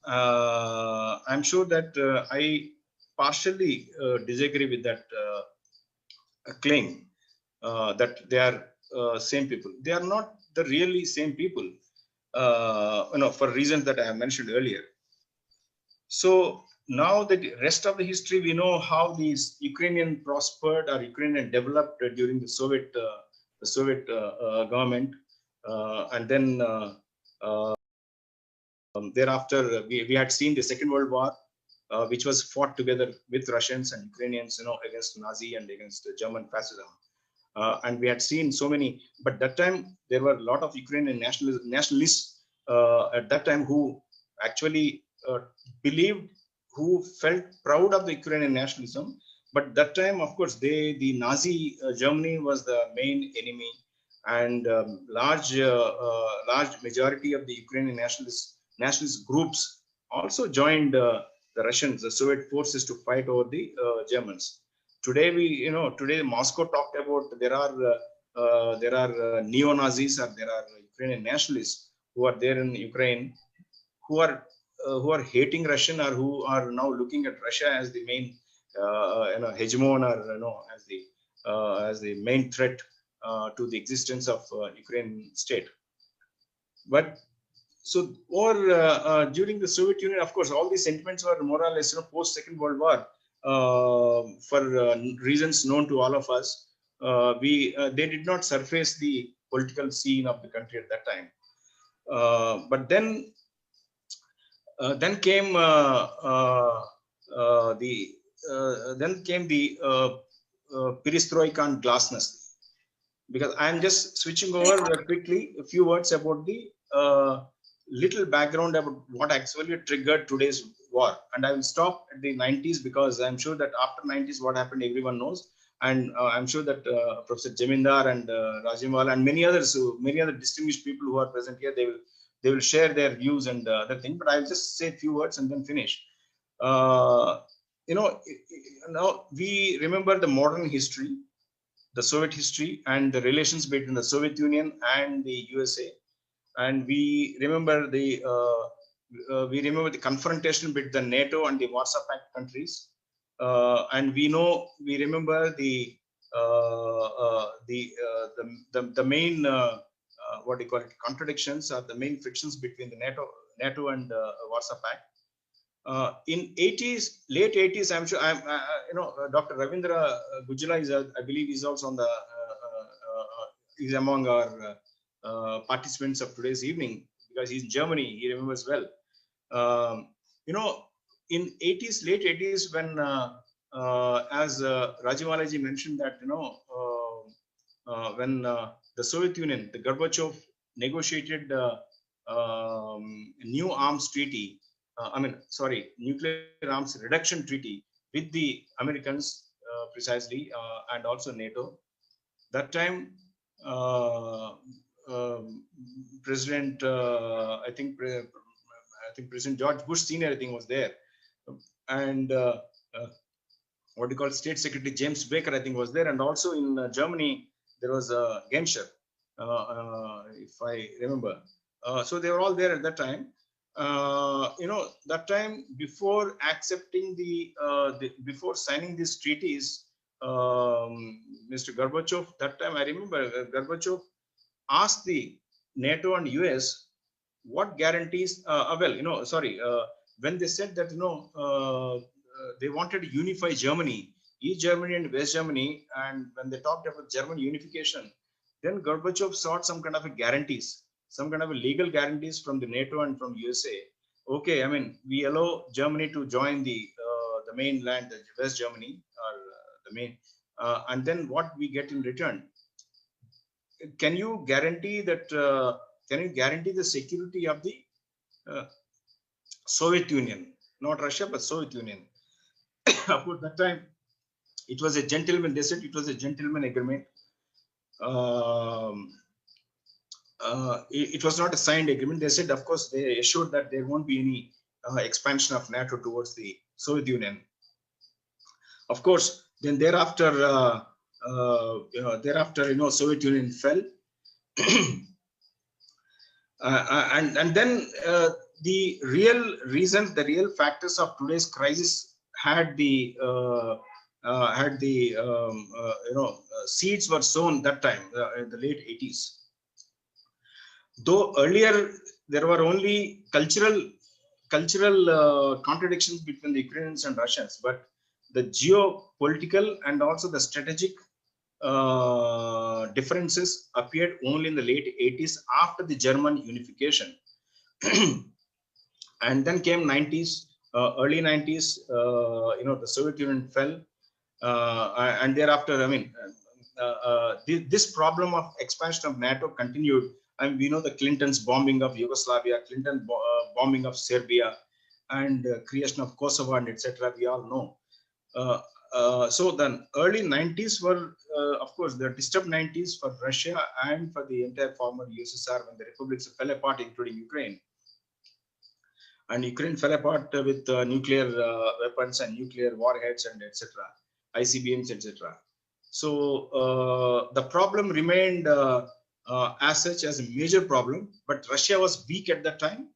I'm sure that I partially disagree with that claim that they are same people. They are not the really same people, for reasons that I have mentioned earlier. So now the rest of the history, we know how these Ukrainian prospered or Ukrainian developed during the Soviet government, and then thereafter we had seen the Second World War, which was fought together with Russians and Ukrainians, against Nazi and against German fascism. And we had seen so many, but that time there were a lot of Ukrainian nationalists at that time who actually believed, who felt proud of the Ukrainian nationalism. But that time, of course, the Nazi Germany was the main enemy, and large majority of the Ukrainian nationalist groups also joined the Russians, the Soviet forces, to fight over the Germans. Today today Moscow talked about there are neo-Nazis, or there are Ukrainian nationalists who are there in Ukraine, who are hating Russian, or who are now looking at Russia as the main hegemon, or as the main threat to the existence of Ukrainian state. But so, during the Soviet Union, of course, all these sentiments were more or less post Second World War, for reasons known to all of us. They did not surface the political scene of the country at that time. But then came the perestroika and glasnost. Because I'm just switching over quickly a few words about the little background about what actually triggered today's war, and I will stop at the 90s, because I'm sure that after 90s what happened everyone knows, and I'm sure that Professor Jamindar and Rajimwala and many other distinguished people who are present here, they will share their views and other things. But I'll just say a few words and then finish. Now we remember the modern history, the Soviet history, and the relations between the Soviet Union and the USA, and we remember the confrontation between the NATO and the Warsaw Pact countries, and we remember the main what do you call it, contradictions, or the main frictions between the NATO and Warsaw Pact. In late 80s, I'm sure Dr. Ravindra Gujula is, I believe, is also on the is among our participants of today's evening, because he's in Germany. He remembers well. In late 80s, when as Rajimwala mentioned that when the Soviet Union, the Gorbachev negotiated new arms treaty, nuclear arms reduction treaty with the Americans, precisely, and also NATO. That time, President, I think President George Bush Senior, I think, was there, and what do you call State Secretary James Baker, I think, was there, and also in Germany there was Genscher, if I remember. So they were all there at that time. That time, before accepting before signing these treaties, Mr. Gorbachev, that time I remember Gorbachev asked the NATO and US what guarantees, when they said that they wanted to unify Germany, East Germany and West Germany, and when they talked about German unification, then Gorbachev sought some kind of a guarantees, some kind of a legal guarantees from the NATO and from USA. Okay, I mean, we allow Germany to join the mainland, the West Germany, or the main, and then what we get in return? Can you guarantee that? Can you guarantee the security of the Soviet Union? not Russia, but Soviet Union. Of course, that time it was a gentleman. They said it was a gentleman agreement. It was not a signed agreement. They said, of course, they assured that there won't be any expansion of NATO towards the Soviet Union. Of course, then thereafter, Soviet Union fell, and then the real reason, the real factors of today's crisis had the seeds were sown that time in the late 80s. Though earlier there were only cultural contradictions between the Ukrainians and Russians, but the geopolitical and also the strategic differences appeared only in the late 80s after the German unification. And then came 90s, early 90s, the Soviet Union fell, and thereafter, I mean, this problem of expansion of NATO continued. And we know the Clinton's bombing of Yugoslavia, Clinton bombing of Serbia, and creation of Kosovo, and etc. We all know. So the early 90s were, of course, the disturbed 90s for Russia and for the entire former USSR when the republics fell apart, including Ukraine. And Ukraine fell apart with nuclear weapons and nuclear warheads and etc. ICBMs, etc. So the problem remained as such as a major problem, but Russia was weak at that time,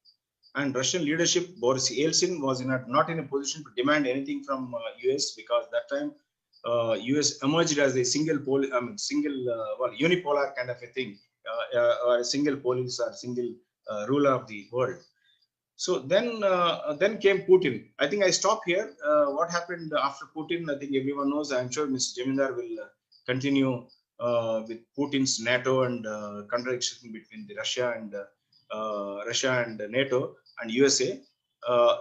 and Russian leadership, Boris Yeltsin, was not in a position to demand anything from US, because that time US emerged as a unipolar kind of a thing, or a single police or single ruler of the world. So then came Putin. I think I stop here. What happened after Putin, I think everyone knows. I'm sure Mr. Jamindar will continue with Putin's NATO and contradiction between the Russia and NATO and USA,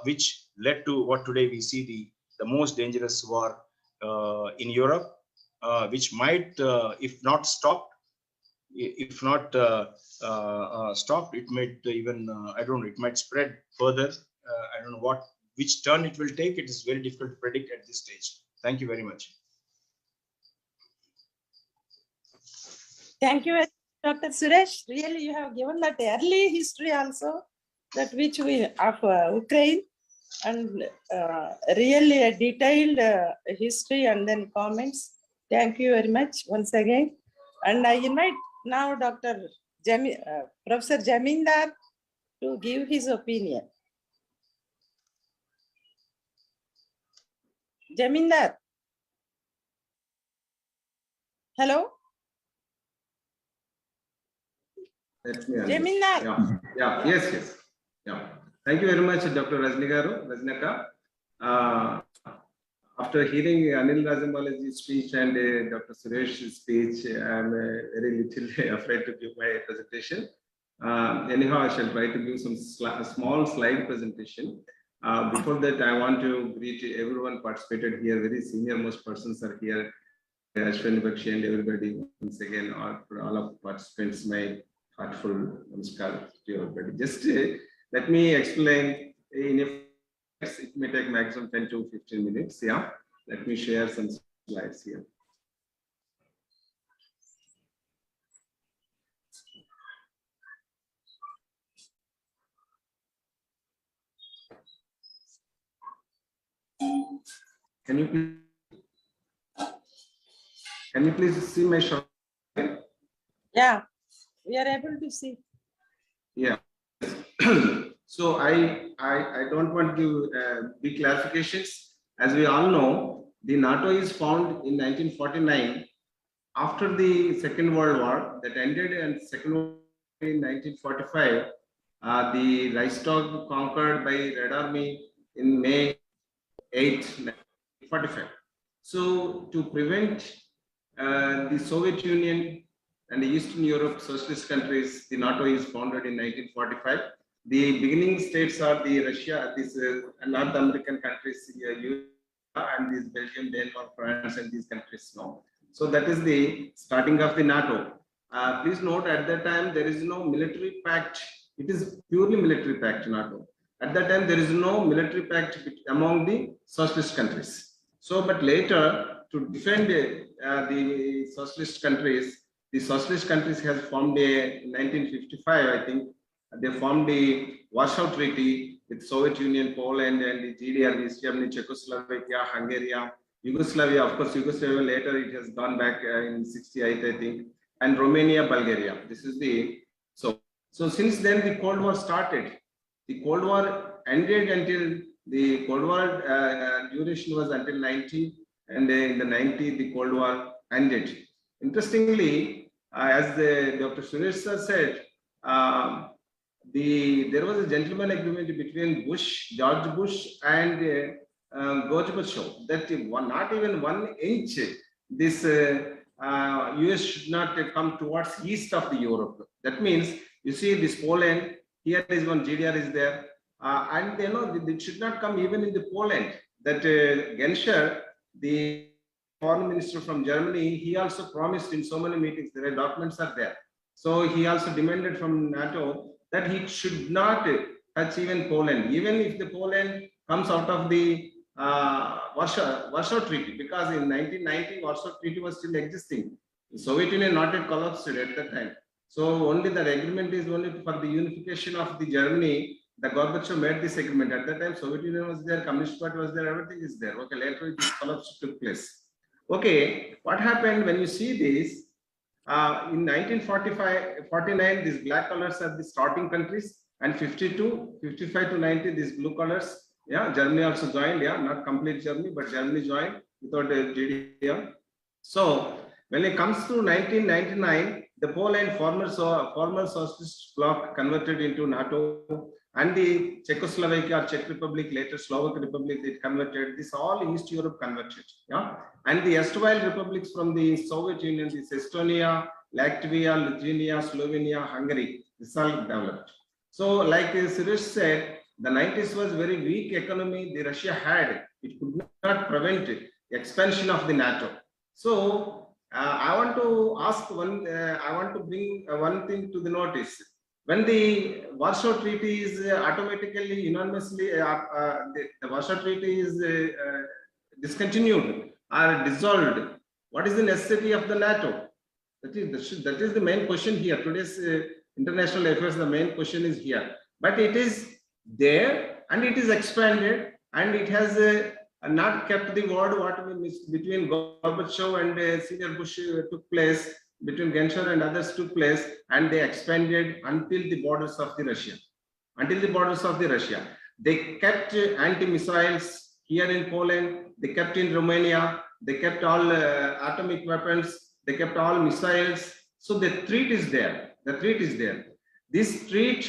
which led to what today we see the most dangerous war in Europe, which might, if not stopped, it might even I don't know, it might spread further. I don't know which turn it will take. It is very difficult to predict at this stage. Thank you very much. Thank you, Dr. Suresh. Really, you have given that early history also, that which we of Ukraine, and really a detailed history and then comments. Thank you very much once again. And I invite now Dr. Professor Jamindar to give his opinion. Jamindar. Hello? Jamindar. Yeah. Yes. Yeah. Thank you very much, Dr. Rajnaka. After hearing Anil Rajambalaji's speech and Dr. Suresh's speech, I'm very little afraid to give my presentation. Anyhow, I shall try to give some small slide presentation. Before that, I want to greet everyone participated here. Very senior most persons are here. Ashwani Bakshi and everybody. Once again, for all of participants, my heartful namaskar to everybody. Just let me explain in a it may take maximum 10 to 15 minutes. Yeah, let me share some slides here. Can you please see my shot? Yeah, we are able to see. Yeah. So I don't want to give big clarifications. As we all know, the NATO is found in 1949 after the Second World War that ended, and Second World War in 1945. The Reichstag conquered by Red Army in May 8, 1945. So to prevent the Soviet Union and the Eastern Europe socialist countries, the NATO is founded in 1945. The beginning states are the Russia, these North American countries, and these Belgium, Denmark, France, and these countries now. So that is the starting of the NATO. Please note, at that time there is no military pact. It is purely military pact, NATO. At that time, there is no military pact among the socialist countries. So, but later, to defend the socialist countries has formed in 1955, I think, they formed the Warsaw Treaty with Soviet Union, Poland, and the GDR, East Germany, Czechoslovakia, Hungary, Yugoslavia. Of course, Yugoslavia later it has gone back in 68, I think, and Romania, Bulgaria. This is the so since then the Cold War started. The Cold War ended until the Cold War duration was until 90, and in the 90 the Cold War ended. Interestingly, as Dr. Suresh sir said, there was a gentleman agreement between George Bush and Gorbachev that not even 1 inch this US should not come towards east of the Europe. That means, you see this Poland, here is one GDR is there, and you know it should not come even in the Poland. That Genscher, the foreign minister from Germany, he also promised in so many meetings, there are documents are there. So he also demanded from NATO that he should not touch even Poland, even if the Poland comes out of the Warsaw Treaty, because in 1990 Warsaw Treaty was still existing. The Soviet Union not yet collapsed at that time. So only the agreement is only for the unification of the Germany. The Gorbachev made this agreement. At that time, Soviet Union was there, Communist Party was there, everything is there. Okay, later this collapse took place. Okay, what happened when you see this? In 1945-49, these black colors are the starting countries, and 55 to 90, these blue colors. Yeah, Germany also joined. Yeah, not complete Germany, but Germany joined without a GDR. So when it comes to 1999, the Poland former socialist bloc converted into NATO, and the Czechoslovakia, Czech Republic, later Slovak Republic, it converted. This all East Europe converted. Yeah, and the erstwhile republics from the Soviet Union, this Estonia, Latvia, Lithuania, Slovenia, Hungary, this all developed. So, like Suresh said, the 90s was very weak economy the Russia had. It could not prevent expansion of the NATO. So I want to ask I want to bring one thing to the notice. When the Warsaw Treaty is automatically, unanimously, the Warsaw Treaty is discontinued or dissolved, what is the necessity of the NATO? That is the main question here. Today's international affairs, the main question is here. But it is there, and it is expanded, and it has not kept the word what between Gorbachev and senior Bush took place, between Genscher and others took place, and they expanded until the borders of the Russia. Until the borders of the Russia. They kept anti-missiles here in Poland, they kept in Romania, they kept all atomic weapons, they kept all missiles. So the threat is there. The threat is there. This threat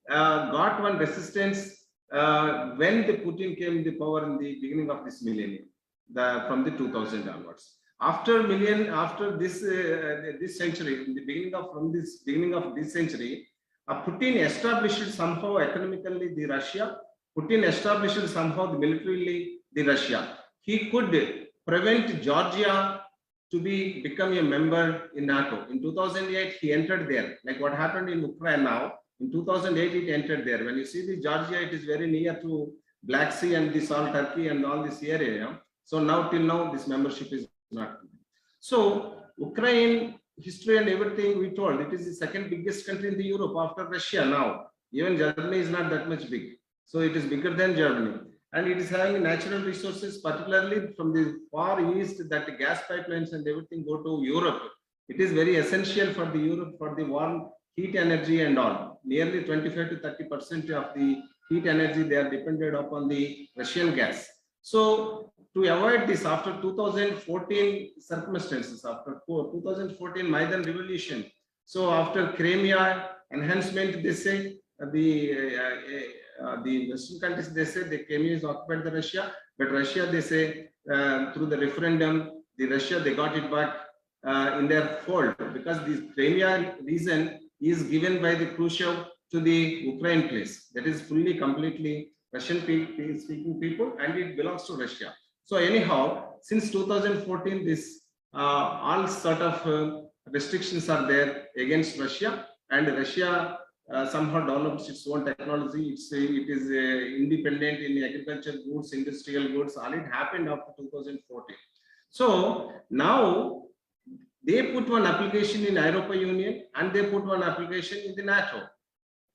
got one resistance when the Putin came in the power in the beginning of this millennium, from the 2000 onwards. After this this century, in the beginning of this century, Putin established somehow economically the Russia. Putin established somehow the militarily the Russia. He could prevent Georgia to become a member in NATO. In 2008, he entered there. Like what happened in Ukraine now. In 2008, it entered there. When you see the Georgia, it is very near to Black Sea and this all Turkey and all this area. So now till now, this membership is not. So Ukraine history and everything we told, it is the second biggest country in the Europe after Russia now. Even Germany is not that much big. So it is bigger than Germany. And it is having natural resources, particularly from the far east, that the gas pipelines and everything go to Europe. It is very essential for the Europe, for the warm heat energy and all. Nearly 25 to 30% of the heat energy, they are dependent upon the Russian gas. So to avoid this, after 2014 circumstances, after 2014 Maidan revolution, so after Crimea enhancement, they say the Western countries, they say the Crimea is occupied by Russia, but Russia, they say through the referendum, the Russia, they got it back in their fold, because the Crimea region is given by the Khrushchev to the Ukraine place. That is fully, completely Russian speaking people, and it belongs to Russia. So anyhow, since 2014, this all sort of restrictions are there against Russia, and Russia somehow develops its own technology. It is independent in agriculture goods, industrial goods. All it happened after 2014. So now they put one application in European Union and they put one application in the NATO.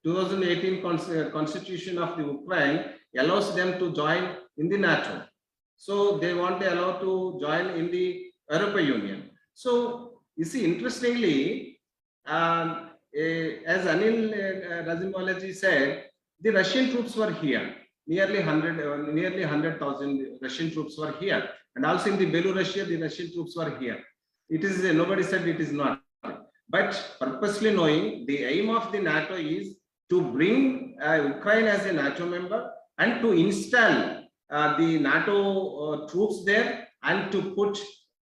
2018 Constitution of the Ukraine allows them to join in the NATO. So they want to allow to join in the European Union. So you see, interestingly, as Anil Razimwalaji said, the Russian troops were here. Nearly 100,000 Russian troops were here, and also in the Belarusia, the Russian troops were here. It is nobody said it is not, but purposely knowing the aim of the NATO is to bring Ukraine as a NATO member and to install the NATO troops there and to put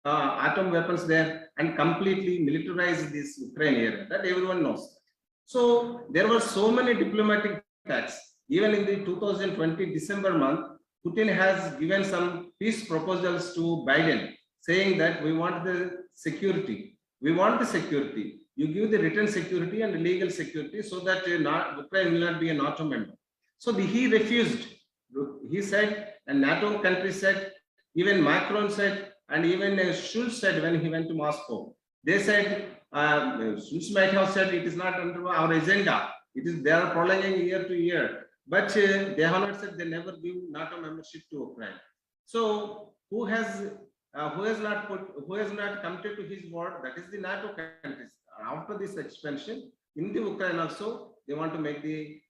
atom weapons there and completely militarize this Ukraine area. That everyone knows. So there were so many diplomatic attacks. Even in the 2020 December month, Putin has given some peace proposals to Biden, saying that we want the security. We want the security. You give the written security and legal security so that Ukraine will not be a NATO member. So he refused. He said, and NATO countries said, even Macron said, and even Schulz said when he went to Moscow. They said, Schulz might have said it is not under our agenda. It is they are prolonging year to year. But they have not said they never give NATO membership to Ukraine. So who has not committed to his word? That is the NATO countries. After this expansion in the Ukraine also, they want to make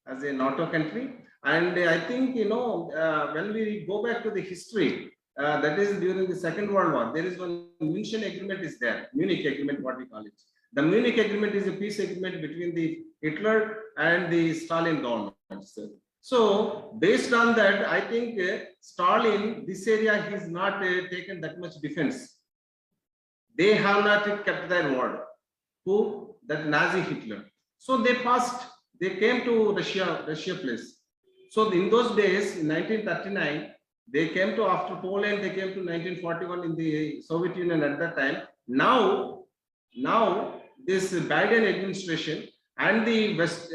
as a NATO country. And I think, when we go back to the history, that is during the Second World War, there is one Munich Agreement is there, Munich Agreement, what we call it. The Munich Agreement is a peace agreement between the Hitler and the Stalin governments. So based on that, I think Stalin, this area, he's not taken that much defense. They have not kept their word. Who? That Nazi Hitler. So they came to Russia place. So in those days, in 1939, they came to, after Poland, they came to 1941 in the Soviet Union at that time. Now this Biden administration and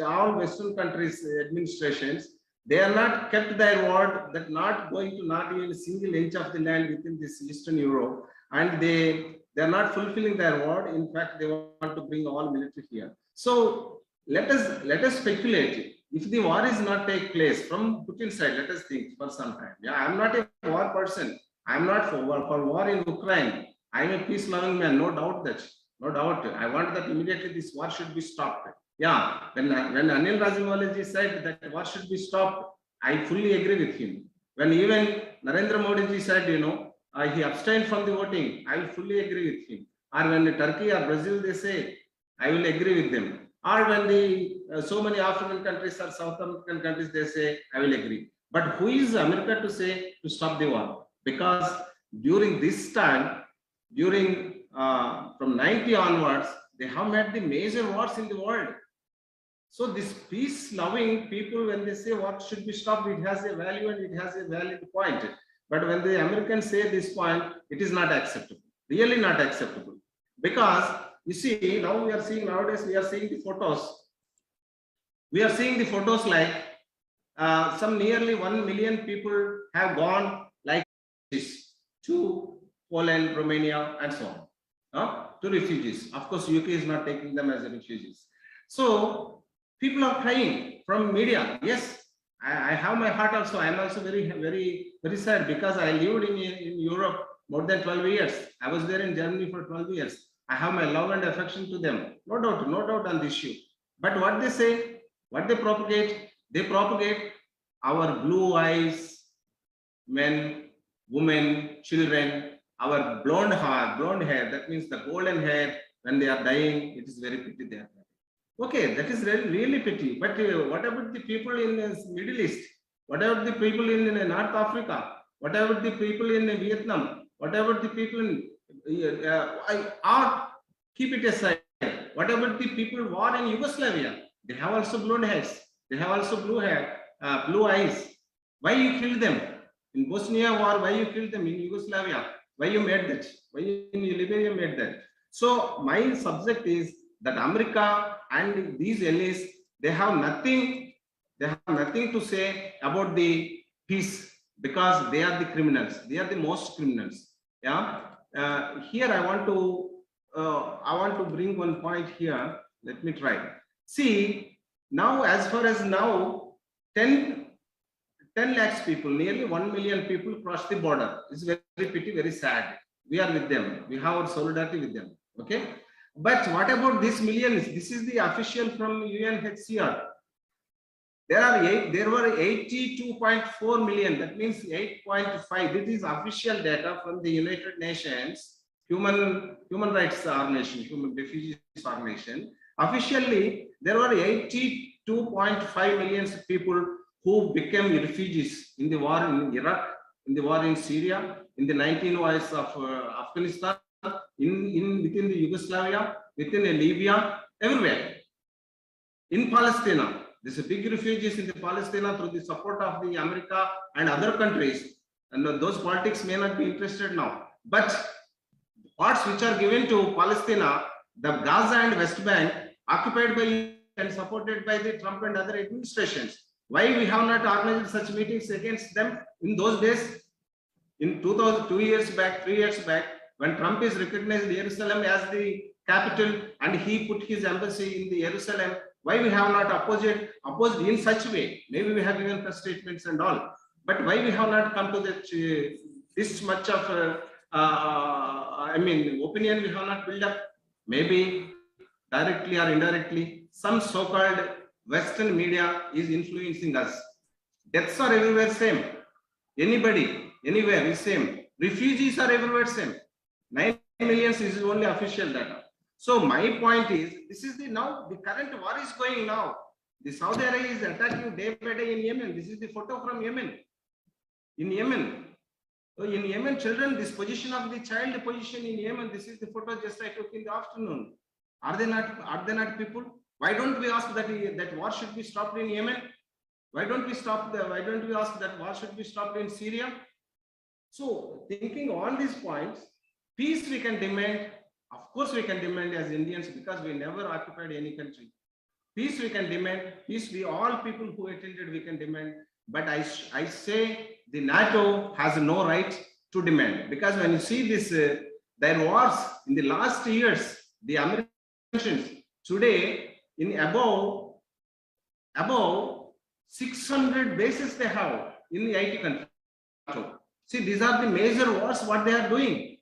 all Western countries administrations, they are not kept their word that not going to not even a single inch of the land within this Eastern Europe, and they are not fulfilling their word. In fact, they want to bring all military here. So let us speculate. If the war is not take place from Putin's side, let us think for some time. Yeah, I'm not a war person. I'm not for war in Ukraine. I'm a peace-loving man, no doubt that. No doubt. I want that immediately this war should be stopped. Yeah, when Anil Razimwalaji said that war should be stopped, I fully agree with him. When even Narendra Modi ji said, he abstained from the voting, I will fully agree with him. Or when Turkey or Brazil, they say, I will agree with them. Or when so many African countries or South American countries, they say, I will agree. But who is America to say to stop the war? Because during this time, from 90 onwards, they have made the major wars in the world. So this peace-loving people, when they say what should be stopped, it has a value and it has a valid point. But when the Americans say this point, it is not acceptable. Really not acceptable. Because you see, nowadays we are seeing the photos. We are seeing the photos like some nearly 1 million people have gone like this to Poland, Romania, and so on, to refugees. Of course, UK is not taking them as refugees. So people are crying from media. Yes, I have my heart also. I am also very, very, very sad because I lived in Europe more than 12 years. I was there in Germany for 12 years. I have my love and affection to them. No doubt on this issue. But what they say, what they propagate our blue eyes, men, women, children, our blonde hair, that means the golden hair, when they are dying, it is very pity they are dying. Okay, that is really pity. But what about the people in the Middle East? What about the people in North Africa? What about the people in Vietnam? What about the people in keep it aside. What about the people who are in Yugoslavia? They have also blonde hairs. They have also blue hair, blue eyes. Why you killed them? In Bosnia war, why you killed them? In Yugoslavia, why you made that? Why in Liberia made that? So my subject is that America and these allies, they have nothing to say about the peace, because they are the criminals. They are the most criminals. Yeah. Here I want to bring one point here. Let me try. See, now as far as now, 10 lakhs people, nearly 1 million people cross the border. It's very pity, very sad. We are with them. We have our solidarity with them. Okay. But what about these millions? This is the official from UNHCR. There were 82.4 million. That means 8.5. This is official data from the United Nations Human Rights Organization, Human Refugees Organization. Officially, there were 82.5 million people who became refugees in the war in Iraq, in the war in Syria, in the 19 wars of Afghanistan, within the Yugoslavia, within Libya, everywhere. In Palestine, there's a big refugees in the Palestine through the support of the America and other countries. And those politics may not be interested now. But parts which are given to Palestine, the Gaza and West Bank, occupied by and supported by the Trump and other administrations. Why we have not organized such meetings against them in those days? In 2 years back, 3 years back, when Trump is recognized Jerusalem as the capital and he put his embassy in the Jerusalem, why we have not opposed in such way? Maybe we have given press statements and all, but why we have not come to that this much of opinion we have not built up? Maybe directly or indirectly, some so-called Western media is influencing us. Deaths are everywhere same. Anybody, anywhere is same. Refugees are everywhere same. 9 million is only official data. So my point is, this is now the current war is going now. The Saudi Arabia is attacking day by day in Yemen. This is the photo from Yemen. In Yemen. So in Yemen, children, this position of the child position in Yemen, this is the photo just I took in the afternoon. Are they not people? Why don't we ask that war should be stopped in Yemen? Why don't we ask that war should be stopped in Syria? So thinking all these points, peace we can demand. Of course, we can demand as Indians because we never occupied any country. Peace we can demand. Peace we all people who attended we can demand. But I say the NATO has no right to demand, because when you see this, there wars in the last years, the Americans today in above 600 bases they have in the IT country. See, these are the major wars what they are doing.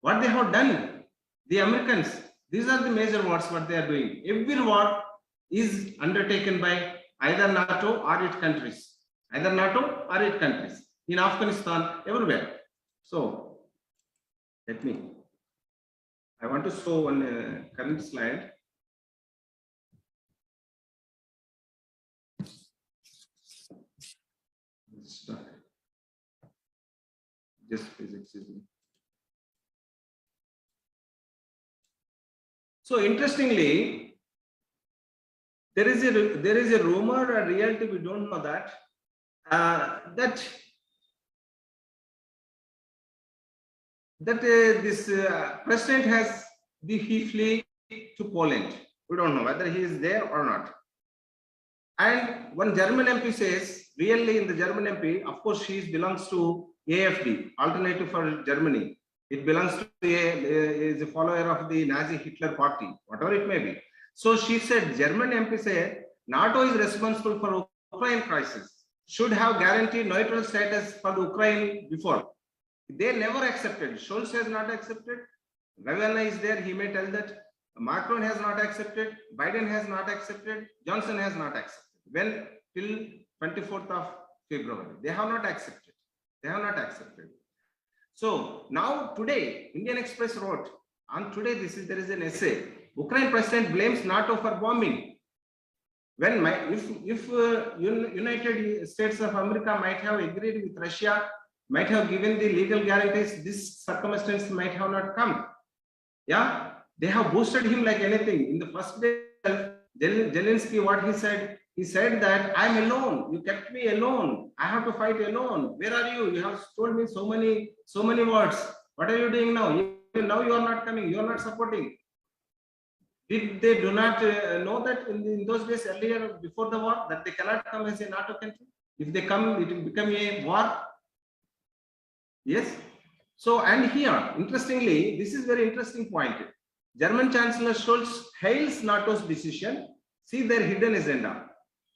What they have done, the Americans, these are the major wars what they are doing. Every war is undertaken by either NATO or its countries. Either NATO or its countries. In Afghanistan, everywhere. So, I want to show one current slide. Just please excuse me. So interestingly, there is a rumor, a reality we don't know that this president has he flee to Poland. We don't know whether he is there or not. And one German MP says, really in the German MP, of course she belongs to AFD, Alternative for Germany. It belongs to is a follower of the Nazi Hitler party, whatever it may be. So she said, German MP said, NATO is responsible for Ukraine crisis, should have guaranteed neutral status for Ukraine before. They never accepted. Scholz has not accepted. Ravenna is there, he may tell that. Macron has not accepted. Biden has not accepted. Johnson has not accepted. When till 24th of February, they have not accepted. They have not accepted. So now today, Indian Express wrote, on today there is an essay. Ukraine president blames NATO for bombing. When if United States of America might have agreed with Russia, might have given the legal guarantees, this circumstance might have not come. Yeah, they have boosted him like anything. In the first day, Zelensky, what he said that I'm alone. You kept me alone. I have to fight alone. Where are you? You have told me so many words. What are you doing now? Now you are not coming. You are not supporting. Did they do not know that in those days earlier, before the war, that they cannot come as a NATO country? If they come, it will become a war. Yes. So, and here, interestingly, this is very interesting point. German Chancellor Scholz hails NATO's decision. See their hidden agenda.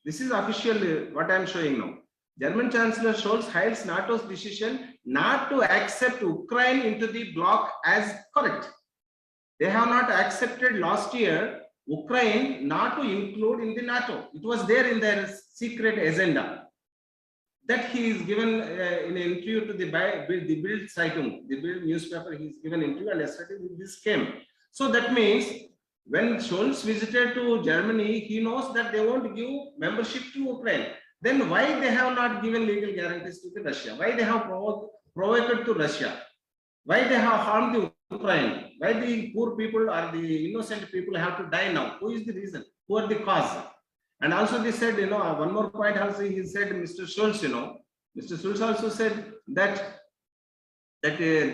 This is official, what I am showing now. German Chancellor Scholz hails NATO's decision not to accept Ukraine into the bloc as correct. They have not accepted last year Ukraine not to include in the NATO. It was there in their secret agenda. That he is given in an interview to the Bild Zeitung, the Bild newspaper. He is given an interview, and yesterday this came. So that means when Scholz visited to Germany, he knows that they won't give membership to Ukraine. Then why they have not given legal guarantees to the Russia? Why they have provoked to Russia? Why they have harmed the Ukraine? Why the poor people or the innocent people have to die now? Who is the reason? Who are the cause? And also they said, one more point also he said, Mr. Scholz, Mr. Scholz also said that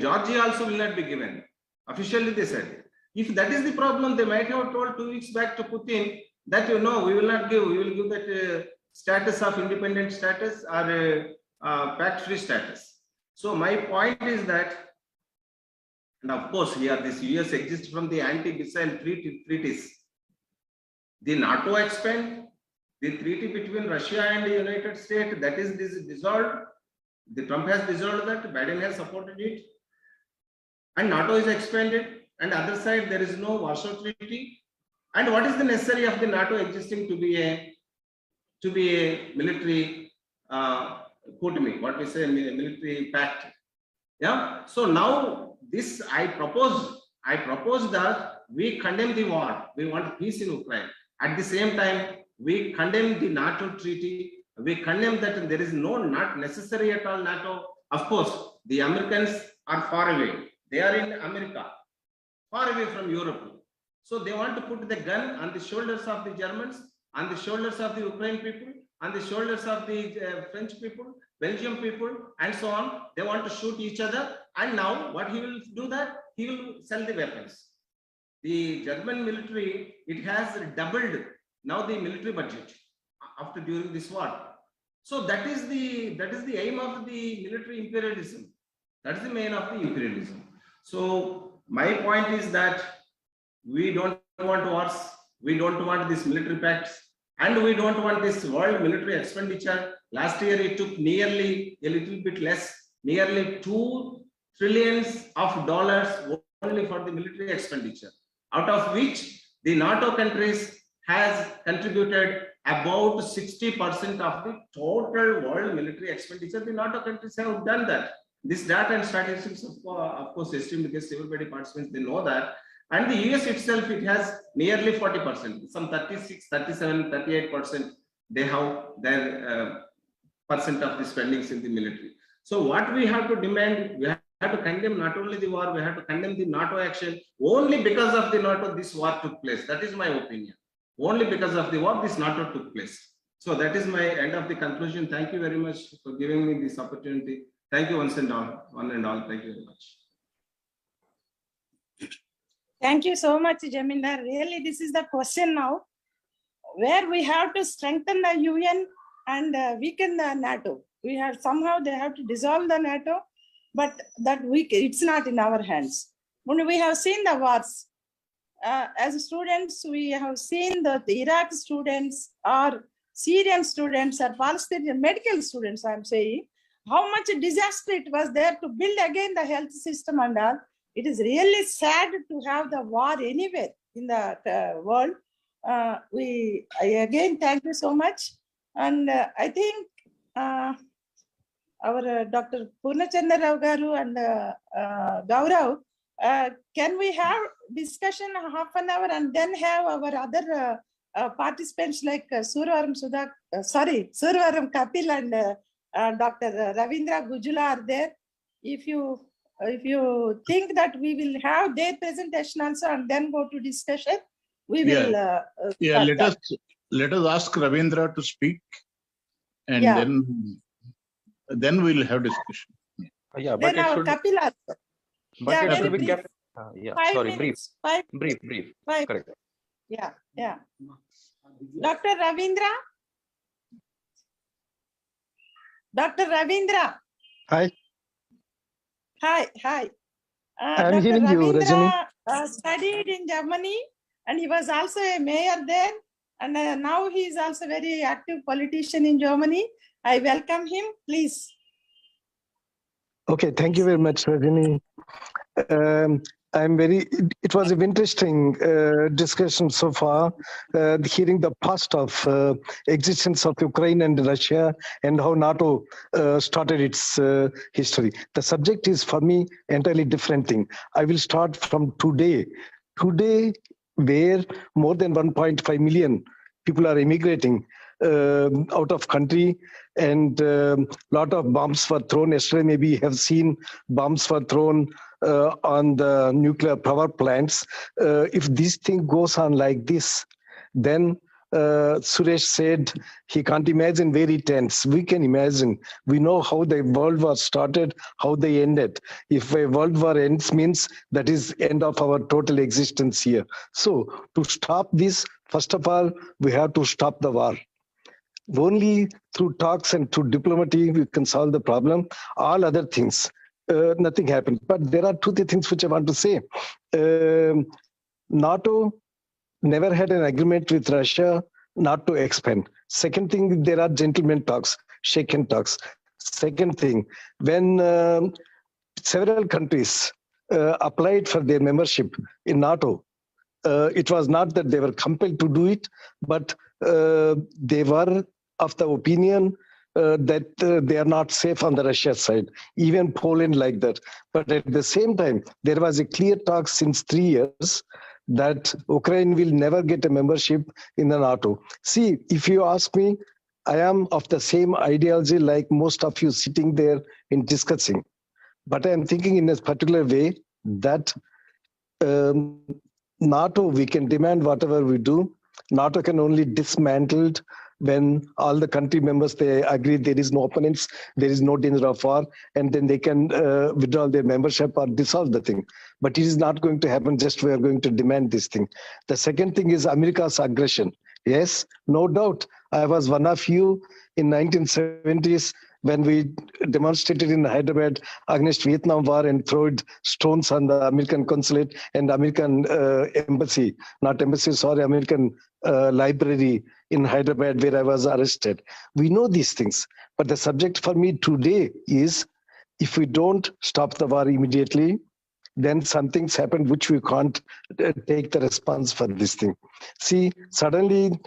Georgia also will not be given. Officially they said. If that is the problem, they might have told 2 weeks back to Putin that, we will not give, we will give that status of independent status or pact-free status. So my point is that, and of course here this US exists from the anti-missile treaties. The NATO expand, the treaty between Russia and the United States, that is dissolved. The Trump has dissolved that, Biden has supported it. And NATO is expanded. And other side, there is no Warsaw Treaty. And what is the necessary of the NATO existing to be a military what we say, military pact? Yeah. So now this I propose that we condemn the war. We want peace in Ukraine. At the same time, we condemn the NATO treaty. We condemn that there is not necessary at all NATO. Of course, the Americans are far away. They are in America, far away from Europe. So they want to put the gun on the shoulders of the Germans, on the shoulders of the Ukraine people, on the shoulders of the French people, Belgium people, and so on. They want to shoot each other. And now what he will do that? He will sell the weapons. The German military, it has doubled now the military budget after during this war. So that is the aim of the military imperialism. That is the main of the imperialism. So my point is that we don't want wars, we don't want this military pacts, and we don't want this world military expenditure. Last year it took nearly a little bit less, nearly $2 trillion only for the military expenditure, out of which the NATO countries has contributed about 60% of the total world military expenditure. The NATO countries have done that. This data and statistics, of course, esteemed because everybody participates, they know that. And the US itself, it has nearly 40%, some 36, 37, 38%, they have their percent of the spendings in the military. So what we have to demand, we have to condemn not only the war, we have to condemn the NATO action. Only because of the NATO, this war took place. That is my opinion. Only because of the war, this NATO took place. So that is my end of the conclusion. Thank you very much for giving me this opportunity. Thank you once and all. Thank you very much. Thank you so much, Jamindar. Really, this is the question now, where we have to strengthen the UN and weaken the NATO. We have somehow they have to dissolve the NATO, but that it's not in our hands. When we have seen the wars, as students, we have seen that the Iraq students or Syrian students or Palestinian medical students, I'm saying, how much disaster it was there to build again the health system and all. It is really sad to have the war anywhere in the world. Again, thank you so much. And I think our Dr. Purnachandra Rao Garu and Gaurav, can we have discussion half an hour and then have our other participants like Survaram Kapil and Dr. Ravindra Gujula are there. If you think that we will have their presentation also and then go to discussion, we will. Let us ask Ravindra to speak, and then we'll have discussion. Yeah, but then it should. Kapil also. But it should be kept. Brief. Brief. Correct. Yeah, yeah. Dr. Ravindra? Dr. Ravindra? Hi, Hi, hi. I'm Dr. hearing you, Rajani. Ravindra studied in Germany and he was also a mayor there. And now he is also very active politician in Germany. I welcome him, please. Okay, thank you very much, Rajani. It was an interesting discussion so far, hearing the past of existence of Ukraine and Russia and how NATO started its history. The subject is for me entirely different thing. I will start from today. Today, where more than 1.5 million people are immigrating out of country, and lot of bombs were thrown. Yesterday, maybe you have seen bombs were thrown on the nuclear power plants. If this thing goes on like this, then Suresh said he can't imagine where it ends. We can imagine. We know how the World War started, how they ended. If a World War ends, means that is end of our total existence here. So to stop this, first of all, we have to stop the war. Only through talks and through diplomacy we can solve the problem. All other things, nothing happened. But there are two things which I want to say. NATO never had an agreement with Russia not to expand. Second thing, there are gentlemen talks, shaken talks. Second thing, when several countries applied for their membership in NATO, it was not that they were compelled to do it, but they were of the opinion that they are not safe on the Russia side, even Poland like that. But at the same time, there was a clear talk since 3 years that Ukraine will never get a membership in the NATO. See, if you ask me, I am of the same ideology like most of you sitting there in discussing. But I am thinking in a particular way that NATO, we can demand whatever we do. NATO can only dismantled when all the country members, they agree there is no opponents, there is no danger of war, and then they can withdraw their membership or dissolve the thing. But it is not going to happen, just we are going to demand this thing. The second thing is America's aggression. Yes, no doubt. I was one of you in 1970s when we demonstrated in Hyderabad against Vietnam War and threw stones on the American consulate and American embassy, not embassy, sorry, American library in Hyderabad where I was arrested. We know these things. But the subject for me today is, if we don't stop the war immediately, then some things happen which we can't take the response for this thing. See, suddenly,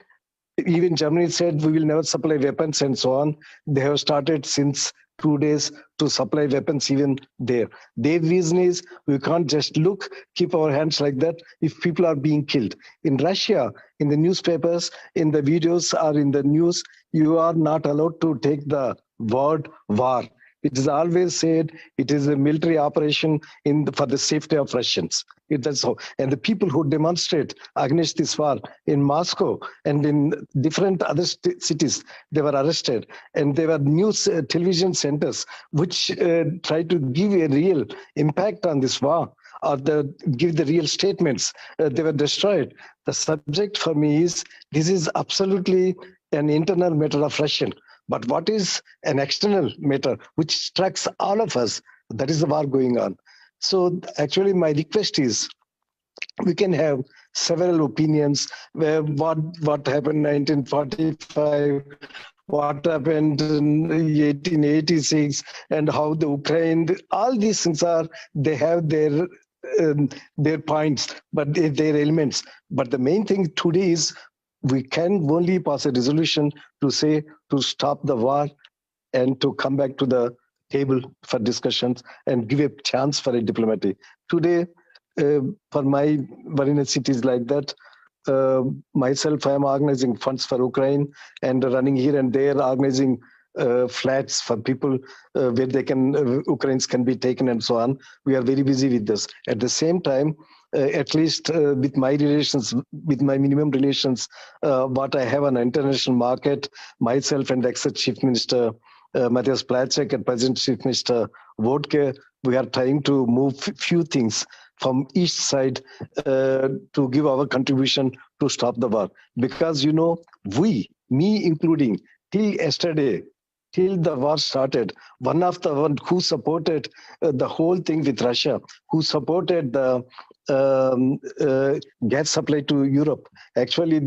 even Germany said we will never supply weapons and so on. They have started since 2 days to supply weapons even there. Their reason is we can't just look, keep our hands like that if people are being killed. In Russia, in the newspapers, in the videos or in the news, you are not allowed to take the word war. It is always said it is a military operation for the safety of Russians. It is so. And the people who demonstrate against this war in Moscow and in different other cities, they were arrested. And there were news television centers which try to give a real impact on this war or give the real statements. They were destroyed. The subject for me is, this is absolutely an internal matter of Russia. But what is an external matter which strikes all of us? That is the war going on. So actually my request is, we can have several opinions where what happened in 1945, what happened in 1886, and how the Ukraine, all these things they have their points, but their elements. But the main thing today is, we can only pass a resolution to say to stop the war and to come back to the table for discussions and give a chance for a diplomacy. Today, for my Varina cities like that, myself, I am organizing funds for Ukraine and running here and there, organizing flats for people where they can, Ukrainians can be taken and so on. We are very busy with this. At the same time, at least with my relations, with my minimum relations, what I have on the international market, myself and ex-Chief Minister Matthias Platzek and Present Chief Minister Wodke, we are trying to move few things from each side to give our contribution to stop the war. Because, me including, till yesterday, till the war started, one who supported the whole thing with Russia, who supported the gas supply to Europe. Actually,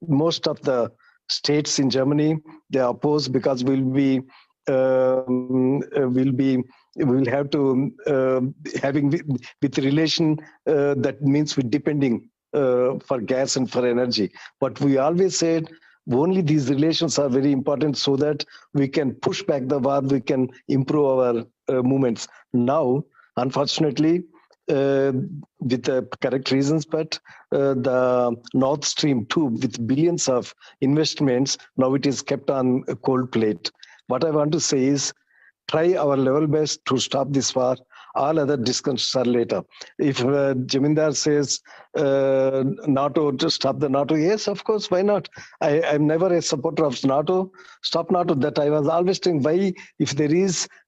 most of the states in Germany, they are opposed because we'll have to having with relation that means we're depending for gas and for energy. But we always said only these relations are very important so that we can push back the war, we can improve our movements. Now, unfortunately, with the correct reasons, but the Nord Stream 2 with billions of investments, now it is kept on a cold plate. What I want to say is, try our level best to stop this war. All other discussions are later. If Jamindar says NATO, to stop the NATO, yes, of course, why not? I'm never a supporter of NATO. Stop NATO. That I was always saying, why, if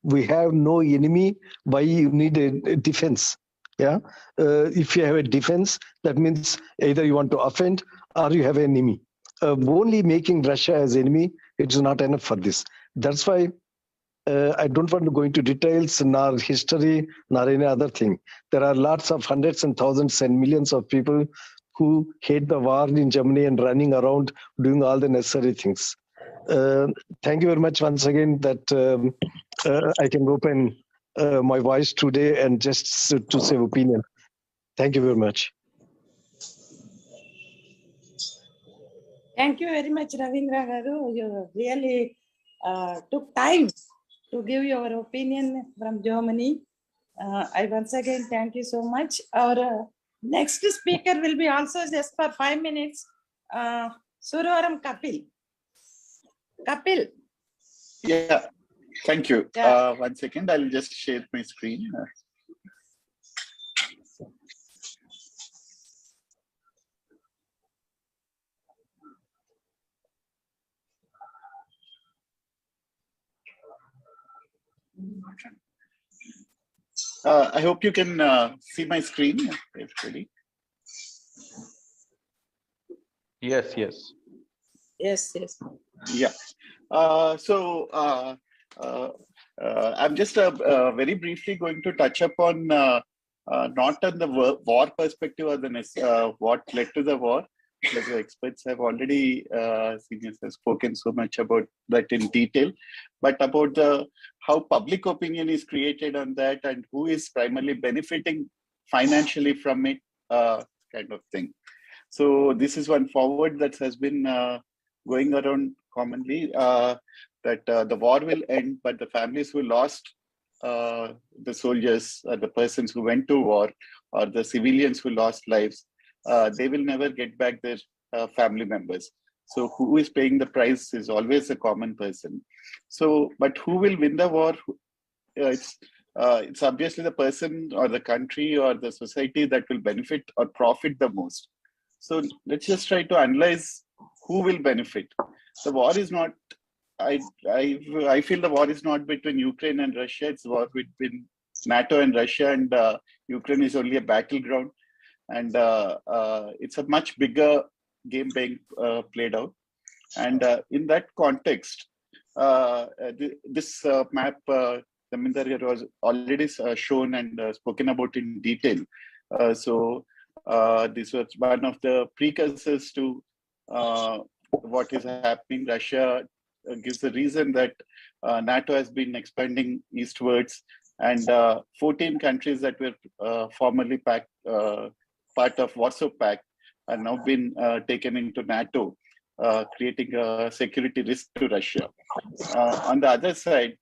we have no enemy, why you need a defense? Yeah, if you have a defense, that means either you want to offend or you have an enemy. Only making Russia as enemy, it is not enough for this. That's why I don't want to go into details, nor history, nor any other thing. There are lots of hundreds and thousands and millions of people who hate the war in Germany and running around doing all the necessary things. Thank you very much once again that I can open my voice today and just to say opinion. Thank you very much. Thank you very much, Ravindra Garu. You really took time to give your opinion from Germany. I once again thank you so much. Our next speaker will be also just for 5 minutes. Surovaram Kapil. Kapil. Yeah, thank you. Yeah. 1 second, I'll just share my screen. I hope you can see my screen. Everybody. Yes, yes. Yes, yes. Yeah. I'm just very briefly going to touch upon not on the war perspective or the what led to the war, because the experts have already seniors have spoken so much about that in detail, but about how public opinion is created on that and who is primarily benefiting financially from it, kind of thing. So this is one forward that has been going around commonly, that the war will end, but the families who lost the soldiers, the persons who went to war, or the civilians who lost lives, they will never get back their family members. So who is paying the price is always a common person. So, but who will win the war? It's obviously the person or the country or the society that will benefit or profit the most. So let's just try to analyze who will benefit. The war is not, I feel the war is not between Ukraine and Russia. It's a war between NATO and Russia, and Ukraine is only a battleground. And it's a much bigger game being played out. And in that context, this map, Daminder here was already shown and spoken about in detail. This was one of the precursors to what is happening. Russia gives the reason that NATO has been expanding eastwards, and 14 countries that were formerly part of Warsaw Pact are now been taken into NATO, creating a security risk to Russia. On the other side,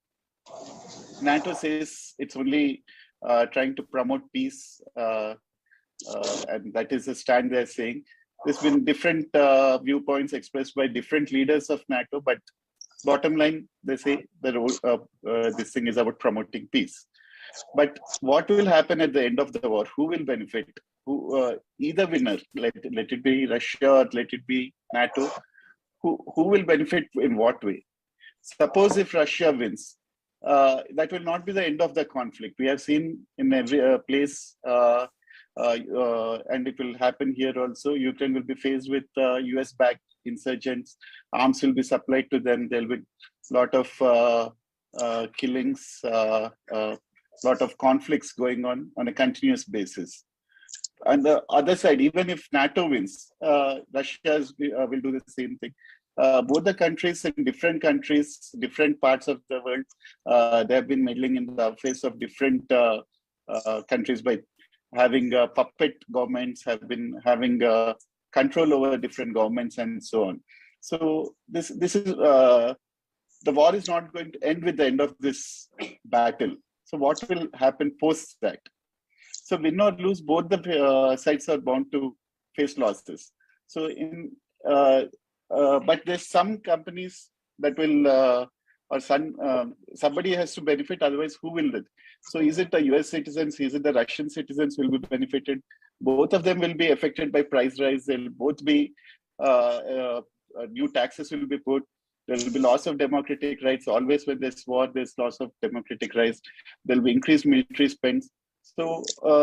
NATO says it's only trying to promote peace, and that is the stand they're saying. There's been different viewpoints expressed by different leaders of NATO, but bottom line, they say this thing is about promoting peace. But what will happen at the end of the war? Who will benefit? Either winner, let it be Russia or let it be NATO, who will benefit in what way? Suppose if Russia wins, that will not be the end of the conflict. We have seen in every place and it will happen here also. Ukraine will be faced with US-backed insurgents. Arms will be supplied to them. There will be a lot of killings, lot of conflicts going on a continuous basis. On the other side, even if NATO wins, Russia will do the same thing. Both the countries in different countries, different parts of the world, they have been meddling in the affairs of different countries by having puppet governments, have been having control over different governments and so on. So this is the war is not going to end with the end of this battle. So what will happen post that? So win or lose, both the sides are bound to face losses. So but there's some companies that will or somebody has to benefit, otherwise who will it? So is it the US citizens, is it the Russian citizens will be benefited? Both of them will be affected by price rise. They'll both be, new taxes will be put. There will be loss of democratic rights. Always when there's war, there's loss of democratic rights. There'll be increased military spends. So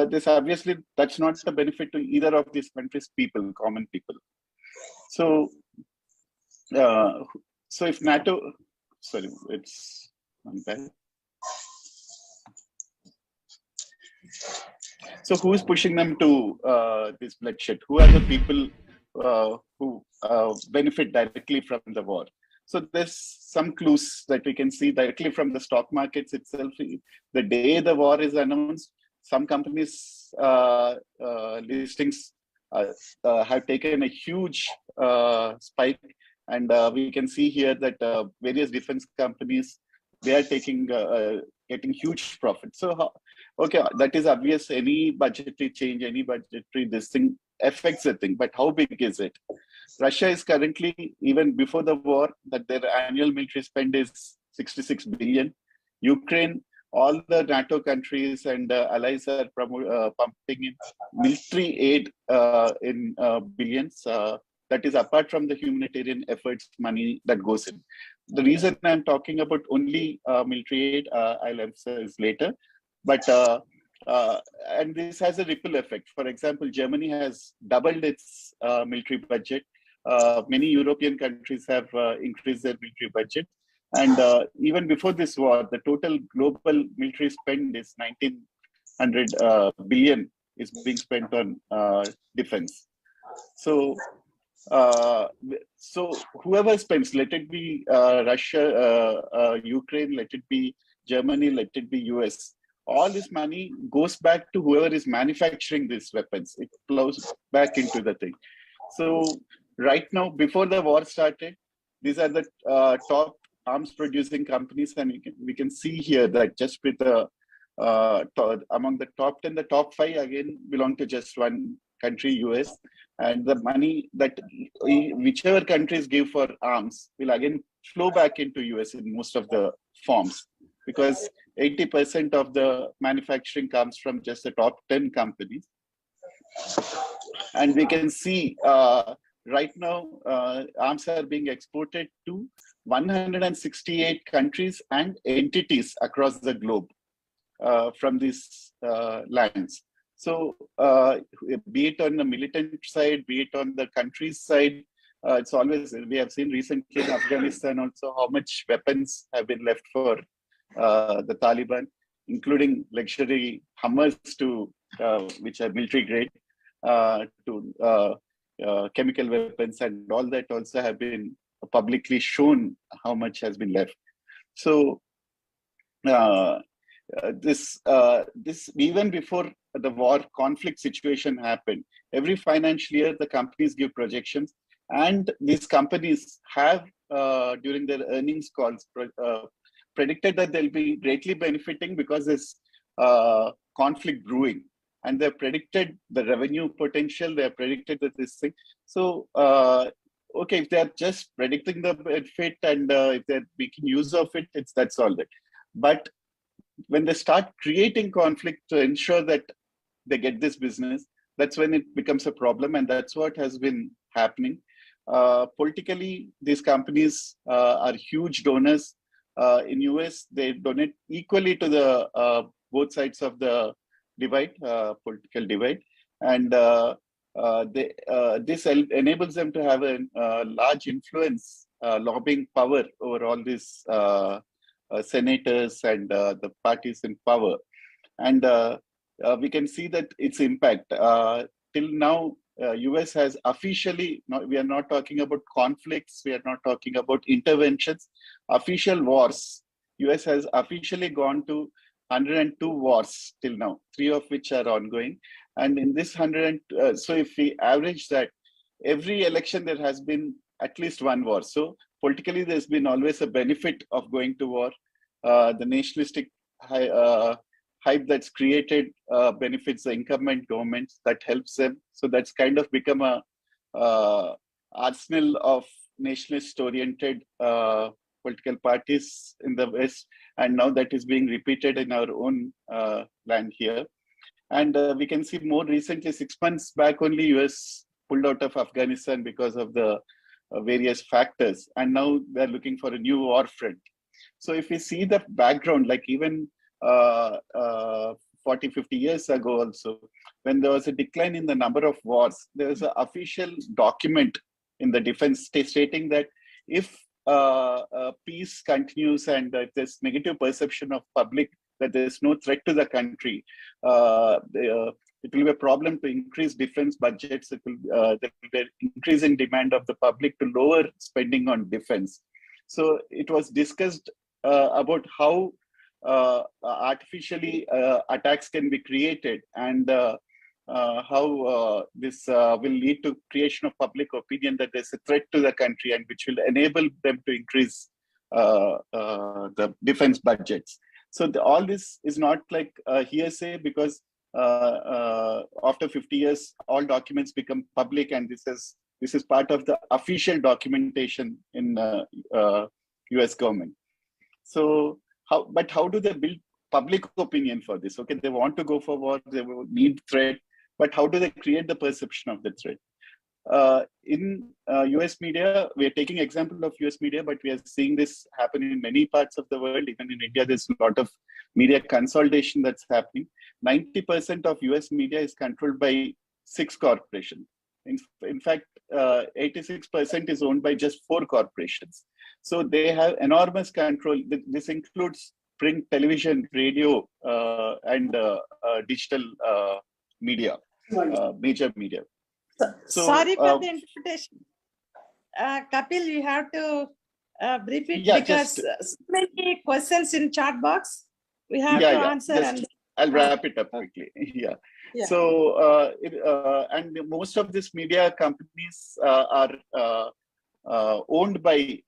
this obviously, that's not the benefit to either of these countries' people, common people. So, so if NATO, sorry, it's unfair. So who is pushing them to this bloodshed? Who are the people who benefit directly from the war? So there's some clues that we can see directly from the stock markets itself. The day the war is announced, some companies' listings have taken a huge spike, and we can see here that various defense companies, they are taking getting huge profits. So okay, that is obvious. Any budgetary change, any budgetary this thing affects the thing, but how big is it? Russia is currently, even before the war, that their annual military spend is 66 billion. Ukraine, all the NATO countries and allies are pumping in military aid in billions. That is apart from the humanitarian efforts money that goes in. The reason I'm talking about only military aid, I'll emphasize later, but and this has a ripple effect. For example, Germany has doubled its military budget. Many European countries have increased their military budget. And even before this war, the total global military spend is 1,900 billion is being spent on defense. So, so whoever spends, let it be Russia, Ukraine, let it be Germany, let it be US, all this money goes back to whoever is manufacturing these weapons. It flows back into the thing. So right now, before the war started, these are the top arms producing companies, and we can see here that just with the among the top 10, the top 5 again belong to just one country, US, and the money that whichever countries give for arms will again flow back into US in most of the forms, because 80% of the manufacturing comes from just the top 10 companies. And we can see right now arms are being exported to 168 countries and entities across the globe from these lands. So be it on the militant side, be it on the country's side, it's always, we have seen recently in Afghanistan also how much weapons have been left for the Taliban, including luxury Hummers to which are military grade, to chemical weapons, and all that also have been publicly shown how much has been left. So this even before the war conflict situation happened, every financial year the companies give projections, and these companies have during their earnings calls predicted that they'll be greatly benefiting because there's conflict brewing, and they've predicted the revenue potential, they have predicted that this thing. So okay, if they're just predicting the benefit and if they're making use of it, that's all that. But when they start creating conflict to ensure that they get this business, that's when it becomes a problem, and that's what has been happening. Politically, these companies are huge donors. In US, they donate equally to the both sides of the divide, political divide. and this enables them to have a large influence, lobbying power over all these senators and the parties in power. And we can see that its impact. Till now, US has officially, we are not talking about conflicts, we are not talking about interventions, official wars. US has officially gone to 102 wars till now, 3 of which are ongoing. And in this 100, so if we average that, every election there has been at least one war. So politically, there's been always a benefit of going to war. The nationalistic hype that's created benefits the incumbent governments, that helps them. So that's kind of become a arsenal of nationalist-oriented political parties in the West. And now that is being repeated in our own land here. And we can see more recently, 6 months back only, US pulled out of Afghanistan because of the various factors. And now they're looking for a new war front. So if we see the background, like even 40, 50 years ago also, when there was a decline in the number of wars, there was an official document in the defense stating that if peace continues and if there's negative perception of public that there's no threat to the country, it will be a problem to increase defense budgets. It will, there will be an increasing demand of the public to lower spending on defense. So it was discussed about how artificially attacks can be created and how this will lead to creation of public opinion that there's a threat to the country and which will enable them to increase the defense budgets. So all this is not like hearsay, because after 50 years, all documents become public, and this is part of the official documentation in US government. So how do they build public opinion for this? Okay, they want to go for war, they will need threat, but how do they create the perception of the threat? In US media, we are taking example of US media, but we are seeing this happen in many parts of the world. Even in India, there's a lot of media consolidation that's happening. 90% of US media is controlled by 6 corporations. In fact, 86% is owned by just 4 corporations. So they have enormous control. This includes print, television, radio, and digital media, major media. So, sorry for the interpretation. Kapil, you have to brief it, because so many questions in chat box. We have to answer. And I'll wrap it up quickly. Yeah. So, and most of these media companies are owned by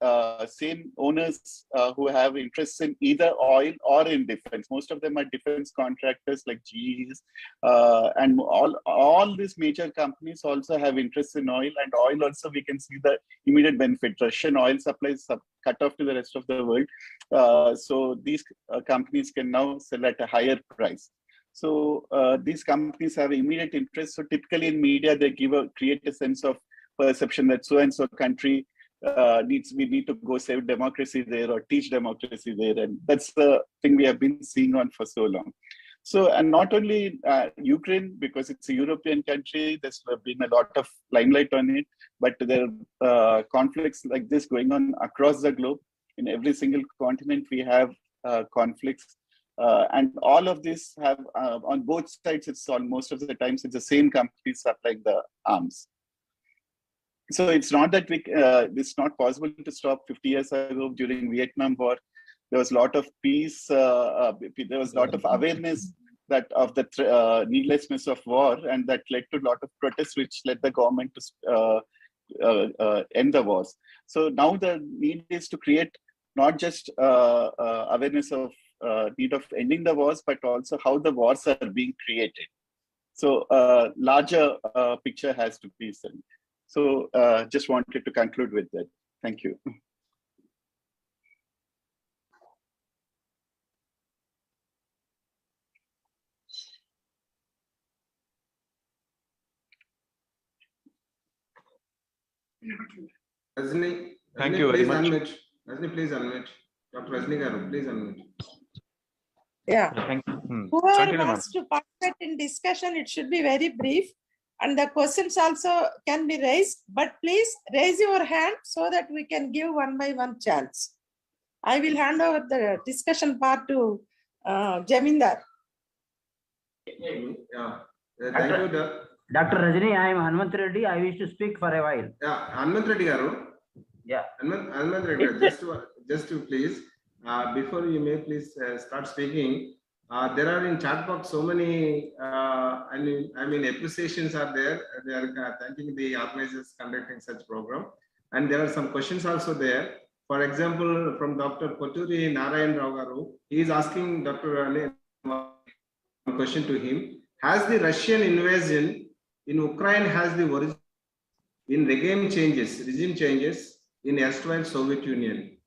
same owners who have interests in either oil or in defense. Most of them are defense contractors like GEs, and all these major companies also have interests in oil, and oil also we can see the immediate benefit. Russian oil supplies cut off to the rest of the world. So these companies can now sell at a higher price. So these companies have immediate interest. So typically in media, they create a sense of perception that so and so country we need to go save democracy there or teach democracy there, and that's the thing we have been seeing on for so long. So, and not only Ukraine, because it's a European country, there's been a lot of limelight on it, but there are conflicts like this going on across the globe. In every single continent, we have conflicts. And all of this have, on both sides, it's on most of the times, it's the same companies supplying the arms. So it's not that it's not possible to stop. 50 years ago, during Vietnam War, there was a lot of peace. There was a lot of awareness that of the needlessness of war, and that led to a lot of protests, which led the government to end the wars. So now the need is to create not just awareness of need of ending the wars, but also how the wars are being created. So larger picture has to be seen. So just wanted to conclude with that. Thank you. Rajni, Thank you very much. Rajni, please unmute. Dr. Rajni Garu, please unmute. Yeah. Thank you. Whoever Continue, wants to participate in discussion, it should be very brief. and the questions also can be raised, but please raise your hand so that we can give one by one chance. I will hand over the discussion part to Jamindar. Yeah. Thank you, Dr. Rajani. I am Hanumanth Reddy. I wish to speak for a while. Yeah, Hanumanth Reddy garu. Yeah. Hanumanth Reddy garu, just to please, before you may please start speaking, there are in chat box so many, I mean, appreciations are there. They are thanking the organizers conducting such program. And there are some questions also there. For example, from Dr. Poturi Narayan Rao garu, he is asking Dr. Rane one question to him. Has the Russian invasion in Ukraine has the origin in regime changes in erstwhile Soviet Union?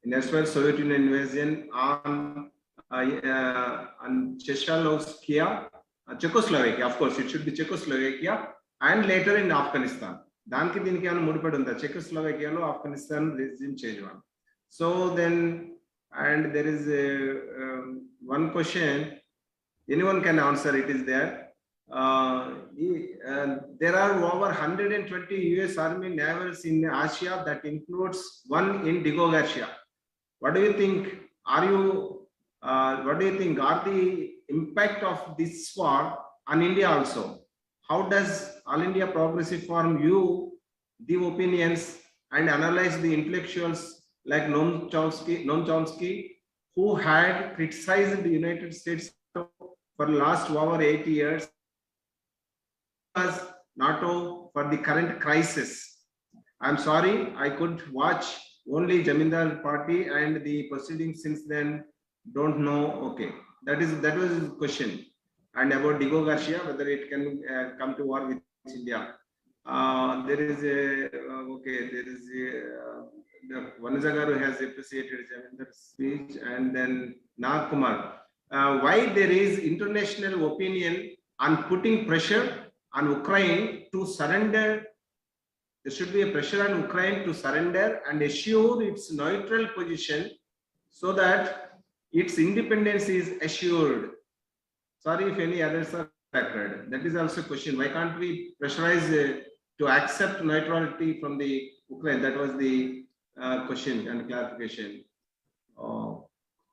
In erstwhile Soviet Union invasion on Czechoslovakia, of course, it should be Czechoslovakia, and later in Afghanistan. Danki dinki anu mudipadi unda Czechoslovakia lo Afghanistan regime change one. So then, and there is one question. Anyone can answer. It is there. There are over 120 US Army navals in Asia. That includes one in Digo. What do you think? What do you think are the impact of this war on India also? How does All India Progressive Forum view the opinions and analyze the intellectuals like Noam Chomsky, who had criticized the United States for the last over 8 years, as NATO for the current crisis? I'm sorry, I could watch only Jamindar party and the proceedings since then. Don't know. Okay, that was his question. And about Digo Garcia, whether it can come to war with India. There is a Vanajagaru has appreciated Jamindar's speech, and then Nag Kumar. Why there is international opinion on putting pressure on Ukraine to surrender? There should be a pressure on Ukraine to surrender and assure its neutral position so that its independence is assured. Sorry if any others are factored. That is also a question. Why can't we pressurize to accept neutrality from the Ukraine? That was the question and clarification.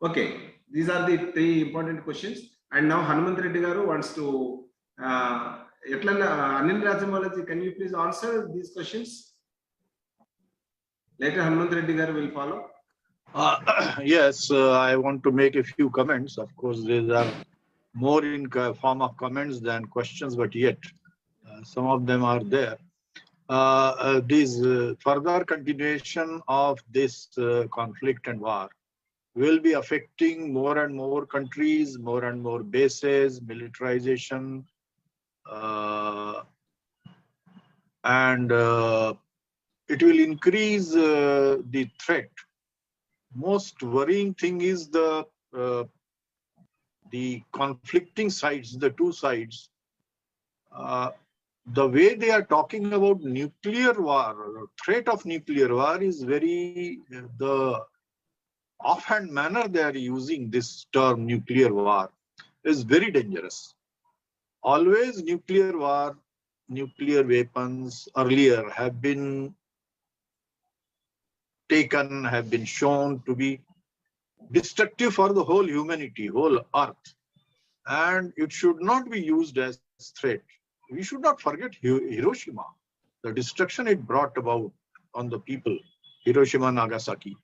Okay, these are the three important questions. And now Hanumanth Reddy garu wants to Anil Rajamalaji, can you please answer these questions? Later Hanumanth Reddy garu will follow. Yes, I want to make a few comments. Of course, these are more in form of comments than questions, but yet some of them are there. This further continuation of this conflict and war will be affecting more and more countries, more and more bases, militarization, and it will increase the threat. Most worrying thing is the conflicting sides, the two sides. The way they are talking about nuclear war, or threat of nuclear war, is very, the offhand manner they are using this term nuclear war is very dangerous. Always nuclear war, nuclear weapons earlier have been taken, have been shown to be destructive for the whole humanity, whole earth. And it should not be used as threat. We should not forget Hiroshima, the destruction it brought about on the people, Hiroshima, Nagasaki.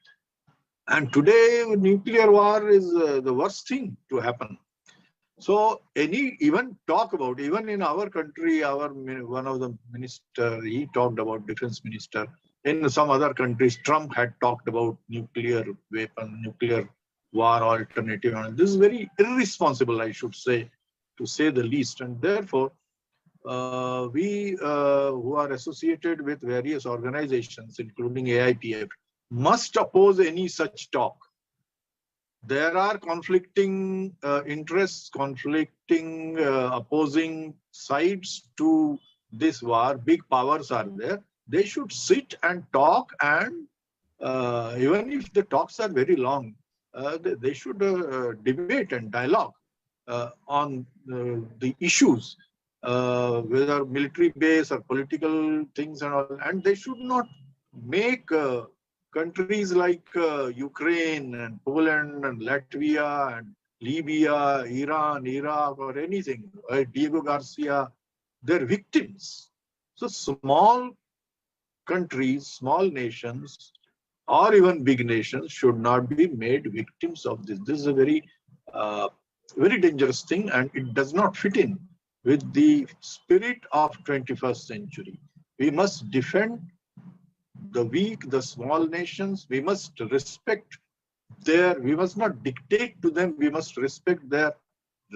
And today, nuclear war is the worst thing to happen. So even talk about, even in our country, one of the minister, he talked about, defense minister. In some other countries, Trump had talked about nuclear weapon, nuclear war alternative. And this is very irresponsible, I should say, to say the least. And therefore, we who are associated with various organizations, including AIPF, must oppose any such talk. There are conflicting interests, conflicting opposing sides to this war. Big powers are there. They should sit and talk, and even if the talks are very long, they should debate and dialogue on the issues. whether military base or political things and all, and they should not make countries like Ukraine and Poland and Latvia and Libya, Iran, Iraq, or anything, Diego Garcia, they're victims. So small countries, small nations, or even big nations should not be made victims of this. This is a very, very dangerous thing, and it does not fit in with the spirit of 21st century. We must defend the weak, the small nations. We must respect we must not dictate to them. We must respect their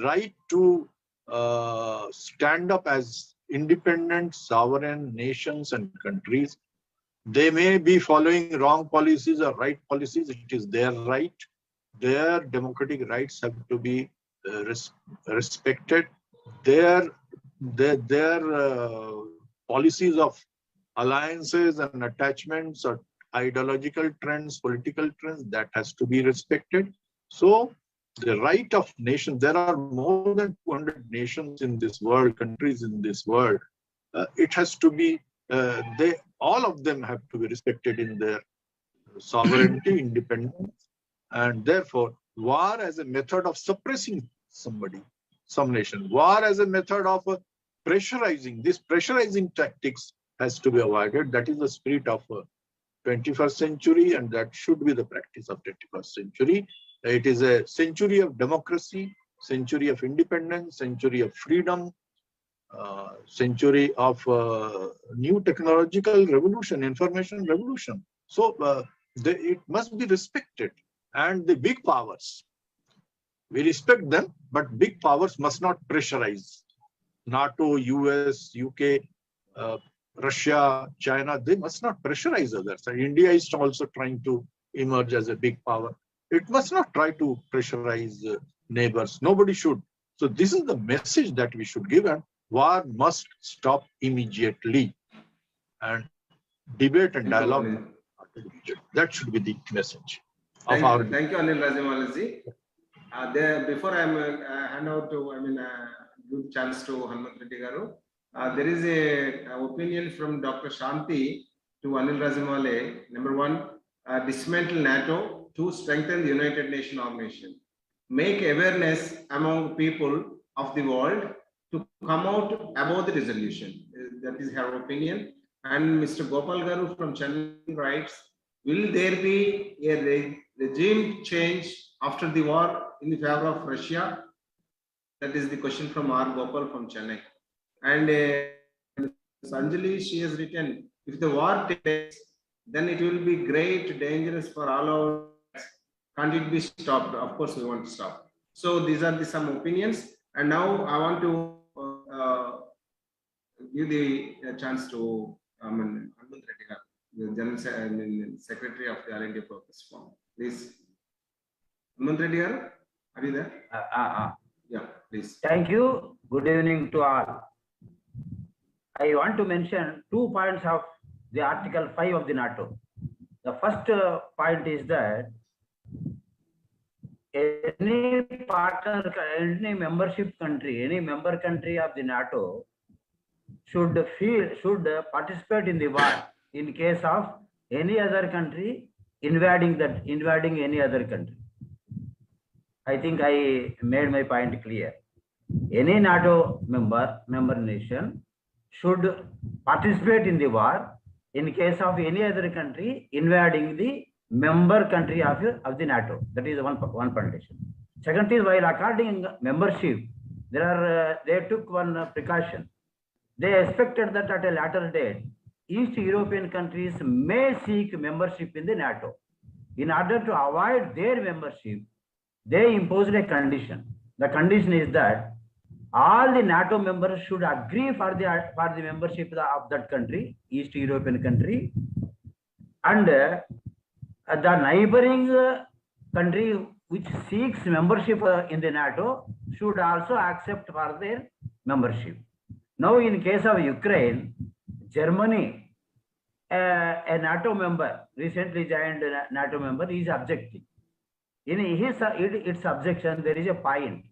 right to stand up as independent, sovereign nations and countries. They may be following wrong policies or right policies. It is their right. Their democratic rights have to be respected. Their policies of alliances and attachments or ideological trends, political trends, that has to be respected. So the right of nations, there are more than 200 nations in this world, countries in this world. It has to be, all of them have to be respected in their sovereignty, independence, and therefore war as a method of suppressing somebody, some nation, war as a method of pressurizing, this pressurizing tactics has to be avoided. That is the spirit of 21st century, and that should be the practice of 21st century. It is a century of democracy, century of independence, century of freedom, century of new technological revolution, information revolution. So it must be respected. And the big powers, we respect them, but big powers must not pressurize. NATO, US, UK, Russia, China, they must not pressurize others. And India is also trying to emerge as a big power. It must not try to pressurize neighbors. Nobody should. So this is the message that we should give, and war must stop immediately. And debate and dialogue, that should be the message. Thank you, Anil Rajamalaji. Before I hand out to, give chance to Hanumanth Reddy Garu, there is a opinion from Dr. Shanti to Anil Rajamale. Number one, dismantle NATO. 2, strengthen the United Nations Organization. Make awareness among people of the world to come out above the resolution. That is her opinion. And Mr. Gopal Garu from Chennai writes, will there be a regime change after the war in the favor of Russia? That is the question from R. Gopal from Chennai. And Sanjali, she has written, if the war takes place, then it will be great, dangerous for all our. Can't it be stopped? Of course, we want to stop. So these are some opinions. And now I want to give the chance to Hanumanth Reddy, the General Secretary of the All India Progress Forum. Please. Hanumanth Reddy, are you there? Yeah, please. Thank you. Good evening to all. I want to mention 2 points of the Article 5 of the NATO. The first point is that any partner, any membership country, any member country of the NATO should participate in the war in case of any other country invading any other country. I think I made my point clear. Any NATO member nation should participate in the war in case of any other country invading the member country of the NATO. That is one condition. Second is, while according membership, they took one precaution. They expected that at a later date, East European countries may seek membership in the NATO. In order to avoid their membership, they imposed a condition. The condition is that all the NATO members should agree for the membership of that country, East European country, and the neighboring country which seeks membership in the NATO should also accept for their membership. Now, in case of Ukraine, Germany, a NATO member, recently joined NATO member, is objecting. In its objection, there is a point.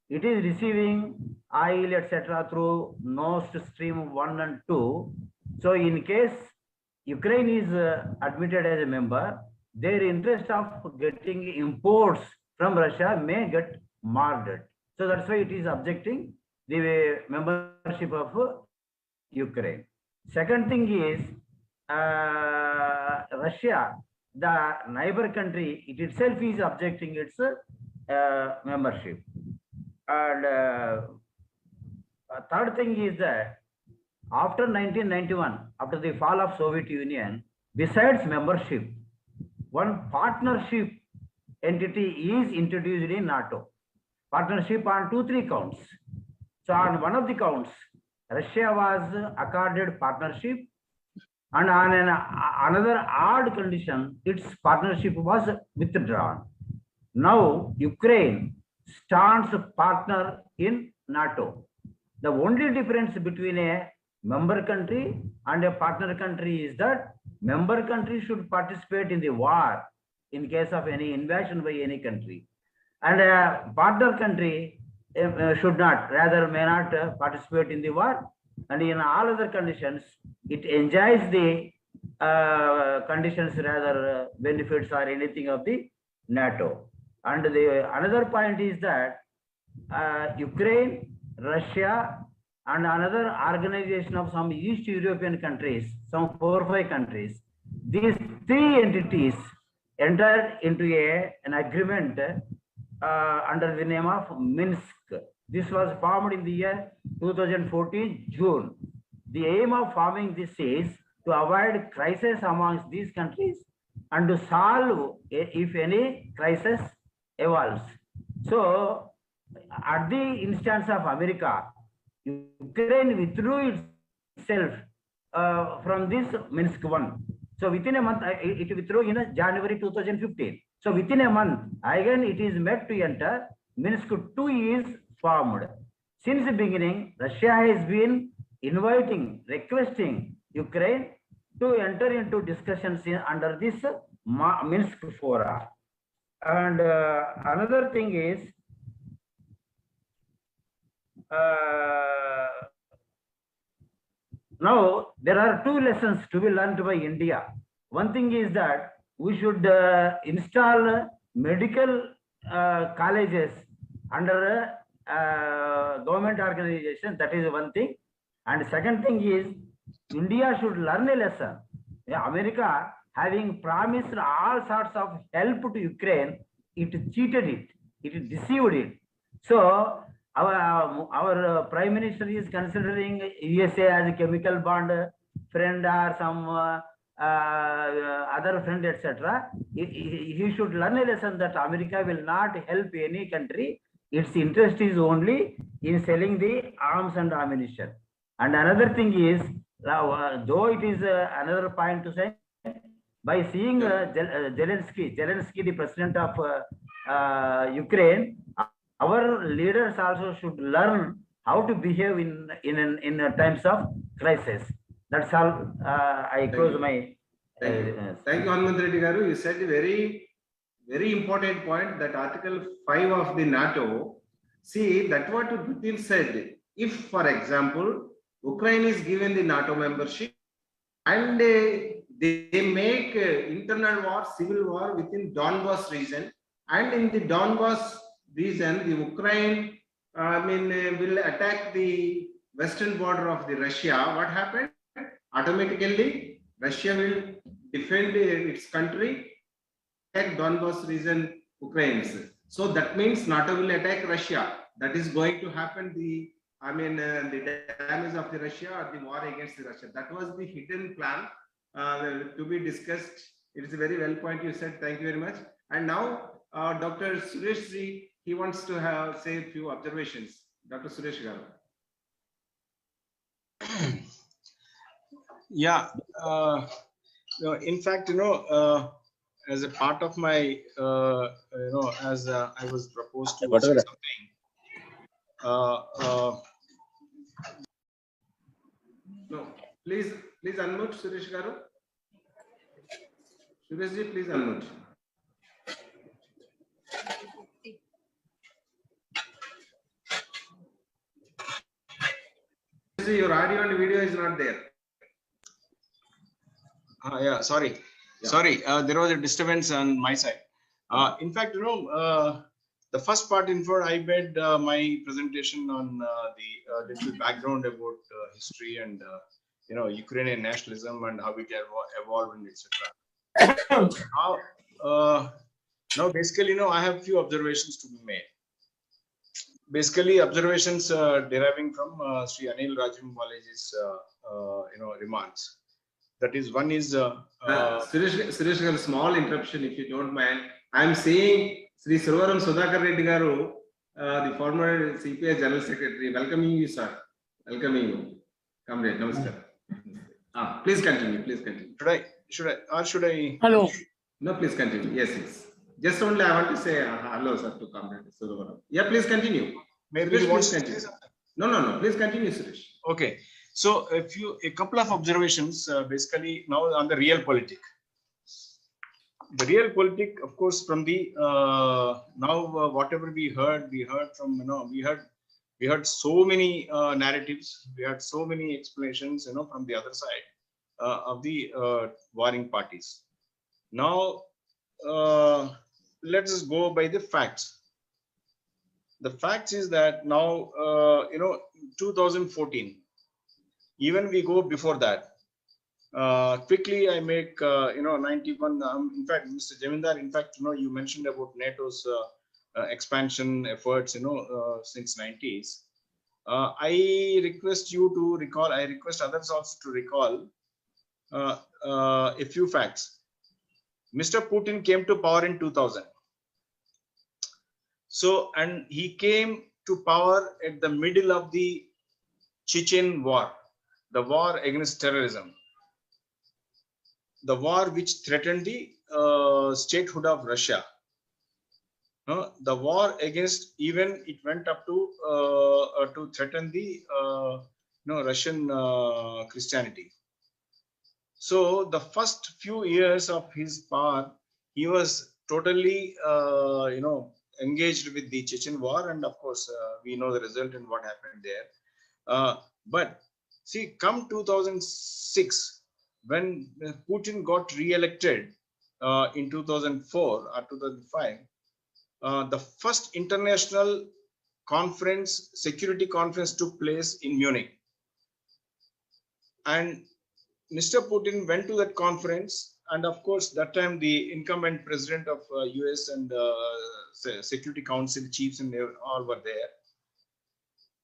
It is receiving oil, etc., through Nord Stream 1 and 2. So in case Ukraine is admitted as a member, their interest of getting imports from Russia may get marred. So that's why it is objecting the membership of Ukraine. Second thing is Russia, the neighbor country, it itself is objecting its membership. And third thing is that after 1991, after the fall of Soviet Union, besides membership, one partnership entity is introduced in NATO. Partnership on 2-3 counts. So on one of the counts, Russia was accorded partnership, and on another odd condition, its partnership was withdrawn. Now Ukraine stands partner in NATO. The only difference between a member country and a partner country is that member country should participate in the war in case of any invasion by any country, and a partner country should not, rather may not participate in the war, and in all other conditions it enjoys the conditions, rather benefits or anything of the NATO. And the another point is that Ukraine, Russia, and another organization of some East European countries, some 4 or 5 countries, these 3 entities entered into an agreement under the name of Minsk. This was formed in the year 2014, June. The aim of forming this is to avoid crisis amongst these countries and to solve if any crisis evolves. So, at the instance of America, Ukraine withdrew itself from this Minsk 1. So within a month, it withdrew in January 2015. So within a month, again it is met to enter. Minsk 2 is formed. Since the beginning, Russia has been inviting, requesting Ukraine to enter into discussions under this Minsk fora. And another thing is, now there are 2 lessons to be learned by India. One thing is that we should install medical colleges under government organization. That is one thing. And second thing is, India should learn a lesson. America, having promised all sorts of help to Ukraine, it cheated it, it deceived it. So our Prime Minister is considering USA as a chemical bond friend or some other friend, etc. He should learn a lesson that America will not help any country. Its interest is only in selling the arms and ammunition. And another thing is, though it is another point to say, by seeing Zelensky, the president of Ukraine, our leaders also should learn how to behave in times of crisis. That's all. I close my. Thank you, Hanumanth Reddy Garu. You said a very important point, that Article 5 of the NATO. See, that what Putin said. If, for example, Ukraine is given the NATO membership and they make internal war, civil war within Donbas region, and in the Donbas region, the Ukraine will attack the western border of the Russia. What happened? Automatically, Russia will defend its country, attack Donbas region Ukrainians. So that means NATO will attack Russia. That is going to happen. The damage of the Russia or the war against the Russia. That was the hidden plan to be discussed. It is a very well point you said. Thank you very much. And now Dr. Suresh Ji, he wants to say a few observations. Dr. Suresh Garu. Yeah. In fact, as a part of my, as I was proposed to say something. No, please unmute, Suresh Garu. Suresh Ji, please unmute. See, your audio and video is not there. Yeah, sorry. Yeah. Sorry, there was a disturbance on my side. In fact, the first part in for I made my presentation on the little background about history and Ukrainian nationalism and how it evolved and etc. Now basically, I have few observations to be made. Basically, observations deriving from Sri Anil Rajamwalaji's remarks. That is, one is Suresh garu, small interruption if you don't mind. I am saying Sri Survaram Sudhakar Reddy garu, the former CPI General Secretary, welcoming you, sir. Welcoming you. Comrade, namaskar. Please continue. Please continue. Should I? Hello. No, please continue. Yes, yes. Just only I want to say hello, sir, to Comrade Survaram. Yeah, please continue. Maybe Suresh, you want please to continue. say something? No. Please continue, Suresh. Okay. So a couple of observations basically now on the real politic. The real politic, of course, from the whatever we heard from we heard so many narratives, we had so many explanations from the other side of the warring parties. Now let us go by the facts. The facts is that now 2014. Even we go before that. Quickly, I make 91. In fact, Mr. Jamindar, in fact, you mentioned about NATO's expansion efforts, since 90s. I request you to recall. I request others also to recall a few facts. Mr. Putin came to power in 2000. So, and he came to power at the middle of the Chechen war. The war against terrorism, the war which threatened the statehood of Russia, the war against, even it went up to threaten the Russian Christianity. So the first few years of his power, he was totally engaged with the Chechen war, and of course we know the result and what happened there. But see, come 2006, when Putin got re-elected in 2004 or 2005, the first international conference, security conference, took place in Munich. And Mr. Putin went to that conference, and of course, that time the incumbent president of US and Security Council chiefs and all were there.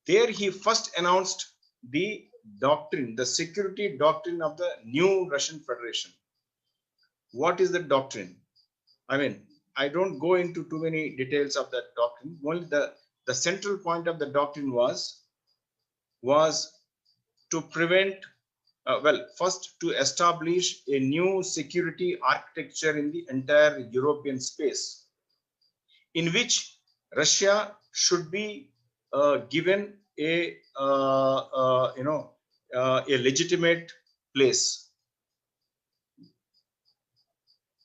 There he first announced the doctrine, the security doctrine of the new Russian Federation. What is the doctrine? I mean, I don't go into too many details of that doctrine. Only the central point of the doctrine was to prevent, first to establish a new security architecture in the entire European space, in which Russia should be given a legitimate place.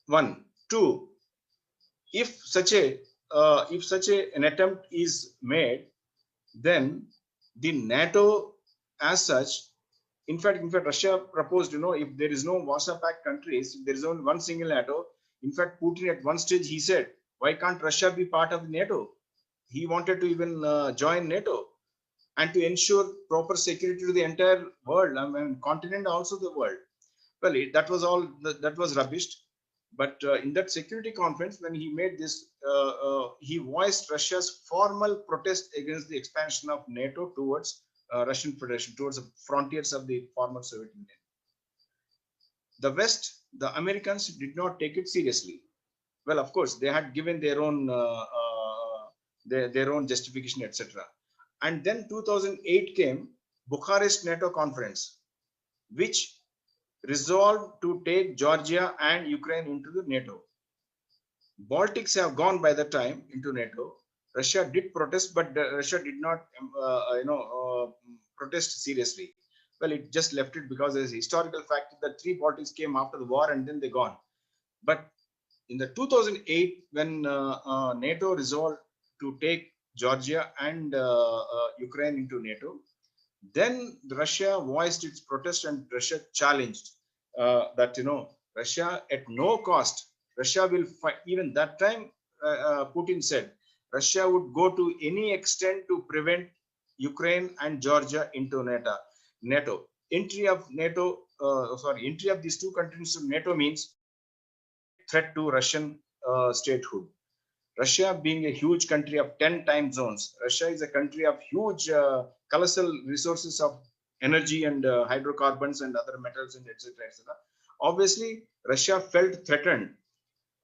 One, two. If such an attempt is made, then the NATO as such, in fact, Russia proposed, if there is no Warsaw Pact countries, if there is only one single NATO. In fact, Putin at one stage he said, why can't Russia be part of NATO? He wanted to even join NATO, and to ensure proper security to the entire world, I mean, continent, also the world. Well, that was all, that was rubbish. But in that security conference, when he made this, he voiced Russia's formal protest against the expansion of NATO towards Russian Federation, towards the frontiers of the former Soviet Union. The West, the Americans, did not take it seriously. Well, of course, they had given their own justification, etc. And then 2008 came, Bucharest NATO conference, which resolved to take Georgia and Ukraine into the NATO. Baltics have gone by the time into NATO. Russia did protest, but Russia did not, protest seriously. Well, it just left it because there's a historical fact that 3 Baltics came after the war and then they gone. But in the 2008, when NATO resolved to take Georgia, and Ukraine into NATO. Then Russia voiced its protest, and Russia challenged that, Russia at no cost, Russia will fight. Even that time, Putin said Russia would go to any extent to prevent Ukraine and Georgia into NATO. Entry of these two countries to NATO means threat to Russian statehood. Russia being a huge country of 10 time zones, Russia is a country of huge, colossal resources of energy and hydrocarbons and other metals and etc. Obviously, Russia felt threatened.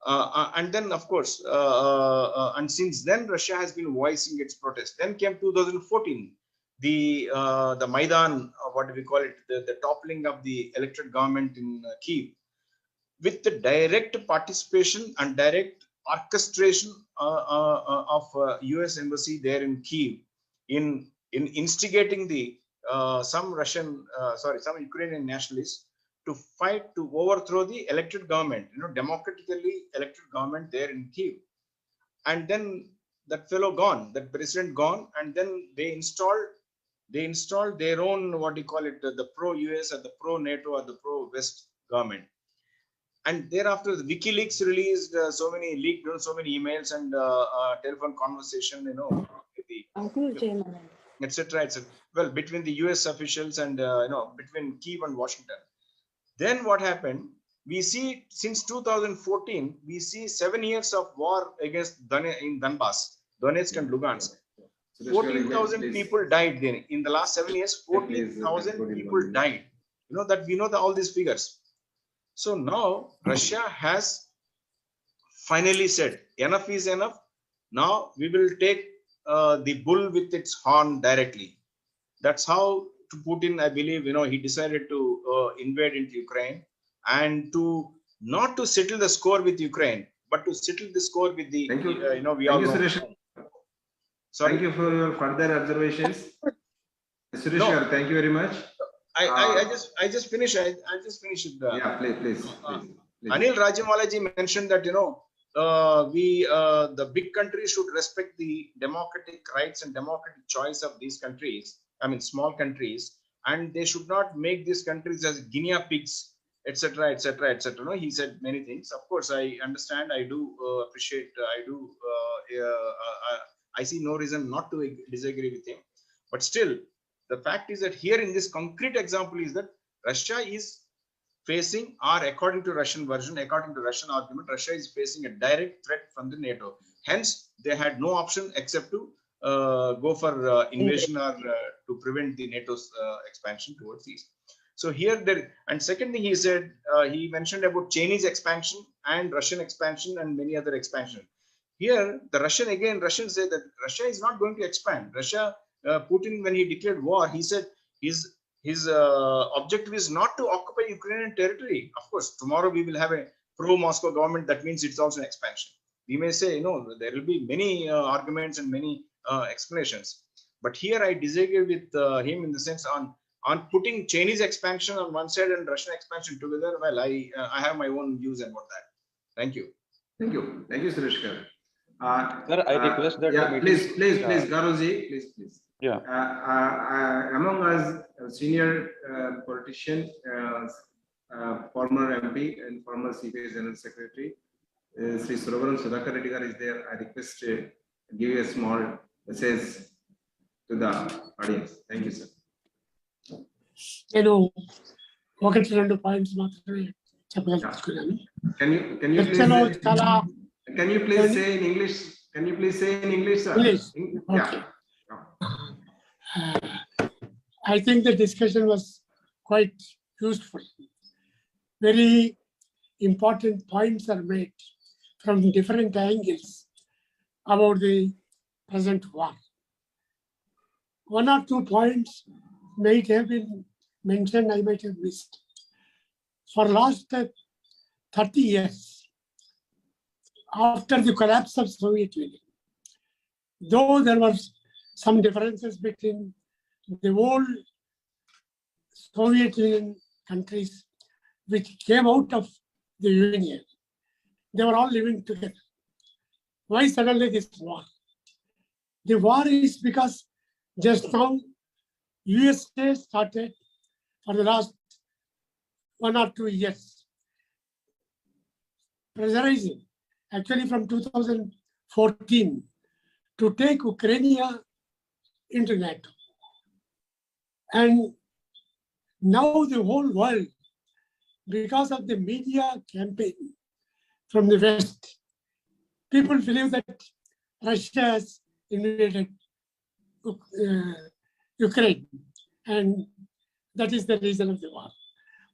And then, of course, and since then, Russia has been voicing its protest. Then came 2014, the Maidan, what do we call it, the toppling of the elected government in Kyiv, with the direct participation and direct orchestration of US embassy there in Kyiv in instigating the some Ukrainian nationalists to fight to overthrow the elected government, democratically elected government there in Kyiv. And then that fellow gone, that president gone, and then they installed their own, what do you call it, the pro-US or the pro-NATO or the pro-West government. And thereafter, the WikiLeaks released so many emails and telephone conversation, etc. Well, between the US officials and between Kyiv and Washington. Then what happened? We see since 2014, we see 7 years of war against in Donbass, Donetsk and Lugansk. 14,000 people died then. In the last 7 years, 14,000 people died. We know all these figures. So now Russia has finally said, enough is enough. Now we will take the bull with its horn directly. That's how to Putin, I believe, he decided to invade into Ukraine, and not to settle the score with Ukraine, but to settle the score with the, Thank you. we all know. Suresh. Sorry. Thank you for your further observations. Suresh, thank you very much. I just finished. I just finished it. Yeah, please. Anil Rajamalaji mentioned that the big countries should respect the democratic rights and democratic choice of these countries. I mean, small countries, and they should not make these countries as guinea pigs, etc., etc., etc. He said many things. Of course, I understand. I do appreciate. I see no reason not to disagree with him. But still, the fact is that here in this concrete example is that Russia is facing, or according to Russian version, according to Russian argument, Russia is facing a direct threat from the NATO. Hence, they had no option except to go for invasion or to prevent the NATO's expansion towards east. So here, and second thing he said, he mentioned about Chinese expansion and Russian expansion and many other expansion. Here, the Russians say that Russia is not going to expand. Putin, when he declared war, he said his objective is not to occupy Ukrainian territory. Of course, tomorrow we will have a pro-Moscow government. That means it's also an expansion. We may say, there will be many arguments and many explanations. But here I disagree with him in the sense on putting Chinese expansion on one side and Russian expansion together. Well, I have my own views about that. Thank you. Thank you, Suresh. Sir, I request that. Yeah, please, Garoji, please. Yeah. Among us, senior politician, former MP and former CPA General Secretary, Sri Suravaram Sudhakar Reddy is there. I request to give you a small message to the audience. Thank you, sir. ఒకటి రెండు points మాత్రమే చెప్పదలుచుకున్నాను. Can you please say in English? Can you please say in English, sir? English. Okay. I think the discussion was quite useful. Very important points are made from different angles about the present war. One or two points might have been mentioned, I might have missed. For last 30 years, after the collapse of Soviet Union, though there were some differences between the old Soviet Union countries which came out of the Union, they were all living together. Why suddenly this war? The war is because just now USA started for the last 1 or 2 years pressurizing, actually from 2014, to take Ukraine into NATO. And now the whole world, because of the media campaign from the West, people believe that Russia has invaded Ukraine, and that is the reason of the war.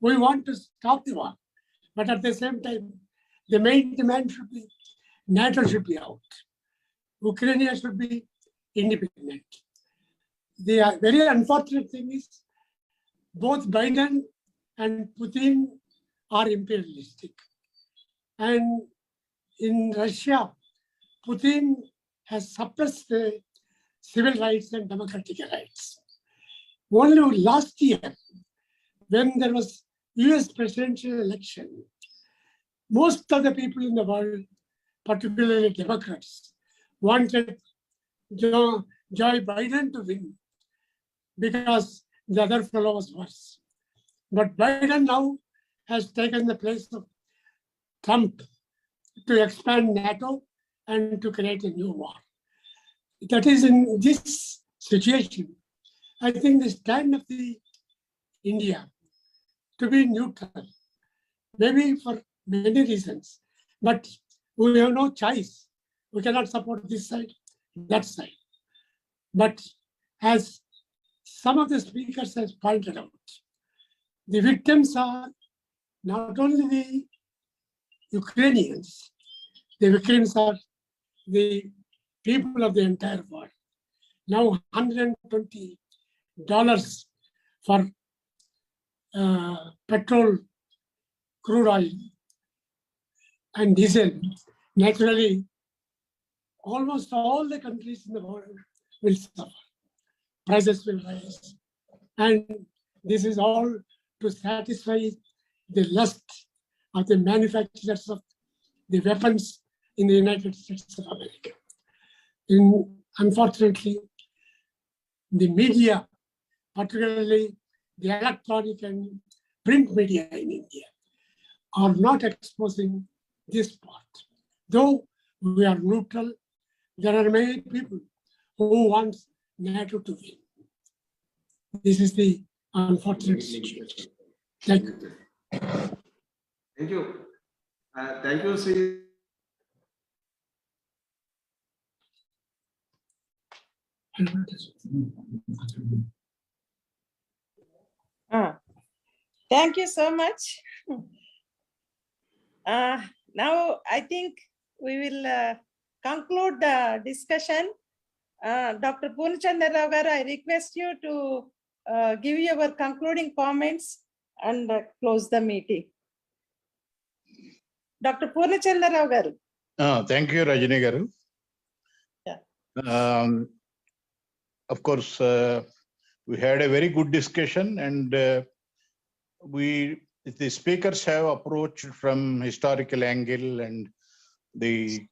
We want to stop the war, but at the same time, the main demand should be NATO should be out. Ukraine should be independent. The very unfortunate thing is both Biden and Putin are imperialistic. And in Russia, Putin has suppressed the civil rights and democratic rights. Only last year, when there was US presidential election, most of the people in the world, particularly Democrats, wanted Joe Biden to win because the other fellow was worse. But Biden now has taken the place of Trump to expand NATO and to create a new war. That is, in this situation, I think the stand of the India to be neutral, maybe for many reasons, but we have no choice. We cannot support this side, that side. But as some of the speakers have pointed out, the victims are not only the Ukrainians, the victims are the people of the entire world. Now $120 for petrol, crude oil, and diesel. Naturally, almost all the countries in the world will suffer. Prices will rise. And this is all to satisfy the lust of the manufacturers of the weapons in the United States of America. Unfortunately, the media, particularly the electronic and print media in India, are not exposing this part. Though we are neutral, there are many people who want NATO to win. This is the unfortunate situation. Thank you. Thank you. Thank you, Sri. Thank you so much. Now, I think we will conclude the discussion. Dr. Purnachandra Rao garu, I request you to give your concluding comments and close the meeting. Dr. Purnachandra Rao garu. Thank you, Rajini garu. Yeah. Of course, we had a very good discussion, and the speakers have approached from historical angle and the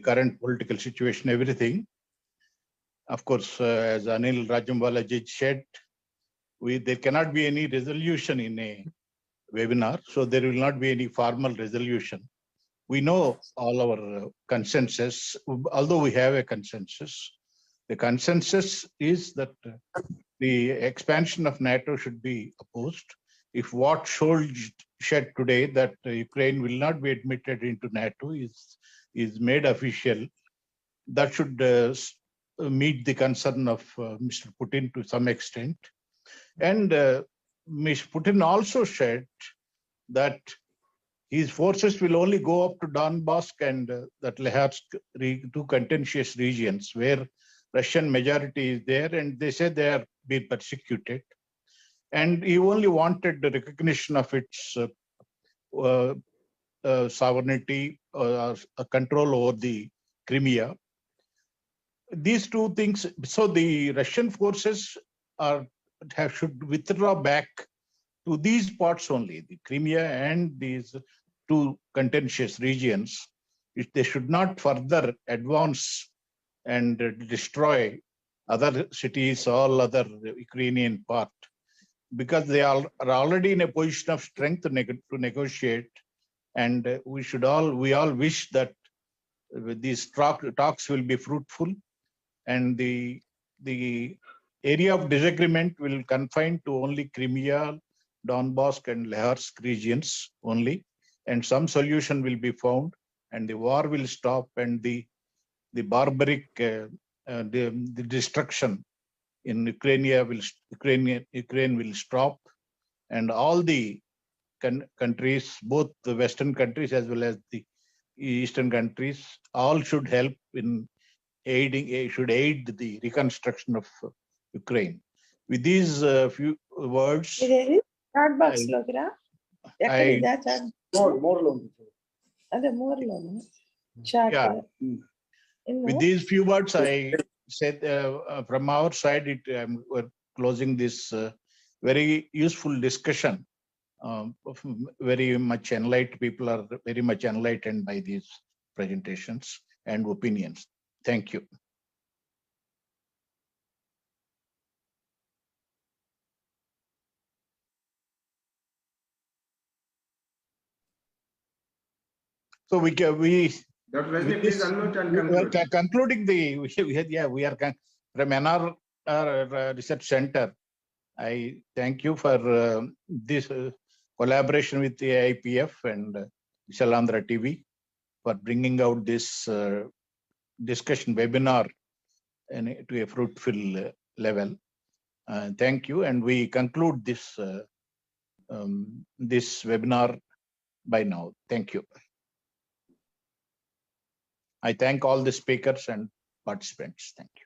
current political situation, everything. Of course, as Anil Rajambalaji said, there cannot be any resolution in a webinar, so there will not be any formal resolution. We know all our consensus, although we have a consensus. The consensus is that the expansion of NATO should be opposed. If what Scholz said today, that Ukraine will not be admitted into NATO, is made official, that should meet the concern of Mr. Putin to some extent. And Mr. Putin also said that his forces will only go up to Donbass and that Luhansk, two contentious regions where Russian majority is there, and they say they are being persecuted. And he only wanted the recognition of its sovereignty, control over the Crimea. These two things, so the Russian forces should withdraw back to these parts only, the Crimea and these two contentious regions. They should not further advance and destroy other cities, all other Ukrainian part, because they are already in a position of strength to negotiate. And we all wish that these talks will be fruitful, and the area of disagreement will confine to only Crimea, Donbass and Luhansk regions only, and some solution will be found, and the war will stop, and the barbaric the destruction in Ukraine will stop, and all the countries, both the Western countries as well as the Eastern countries, all should help in aid the reconstruction of Ukraine. With these few words, chat box లోకి రా. ఎక్కడిదా chat? అదే మోర్లోను chat. with these few words, I said from our side, we're closing this very useful discussion. Very much enlightened people are very much enlightened by these presentations and opinions. Thank you. So we Dr. Rajni, please unmute and conclude. Concluding we are from NRRC Research Center. I thank you for this collaboration with the IPF and Shalandra TV for bringing out this discussion webinar to a fruitful level. Thank you, and we conclude this webinar by now. Thank you. I thank all the speakers and participants. Thank you.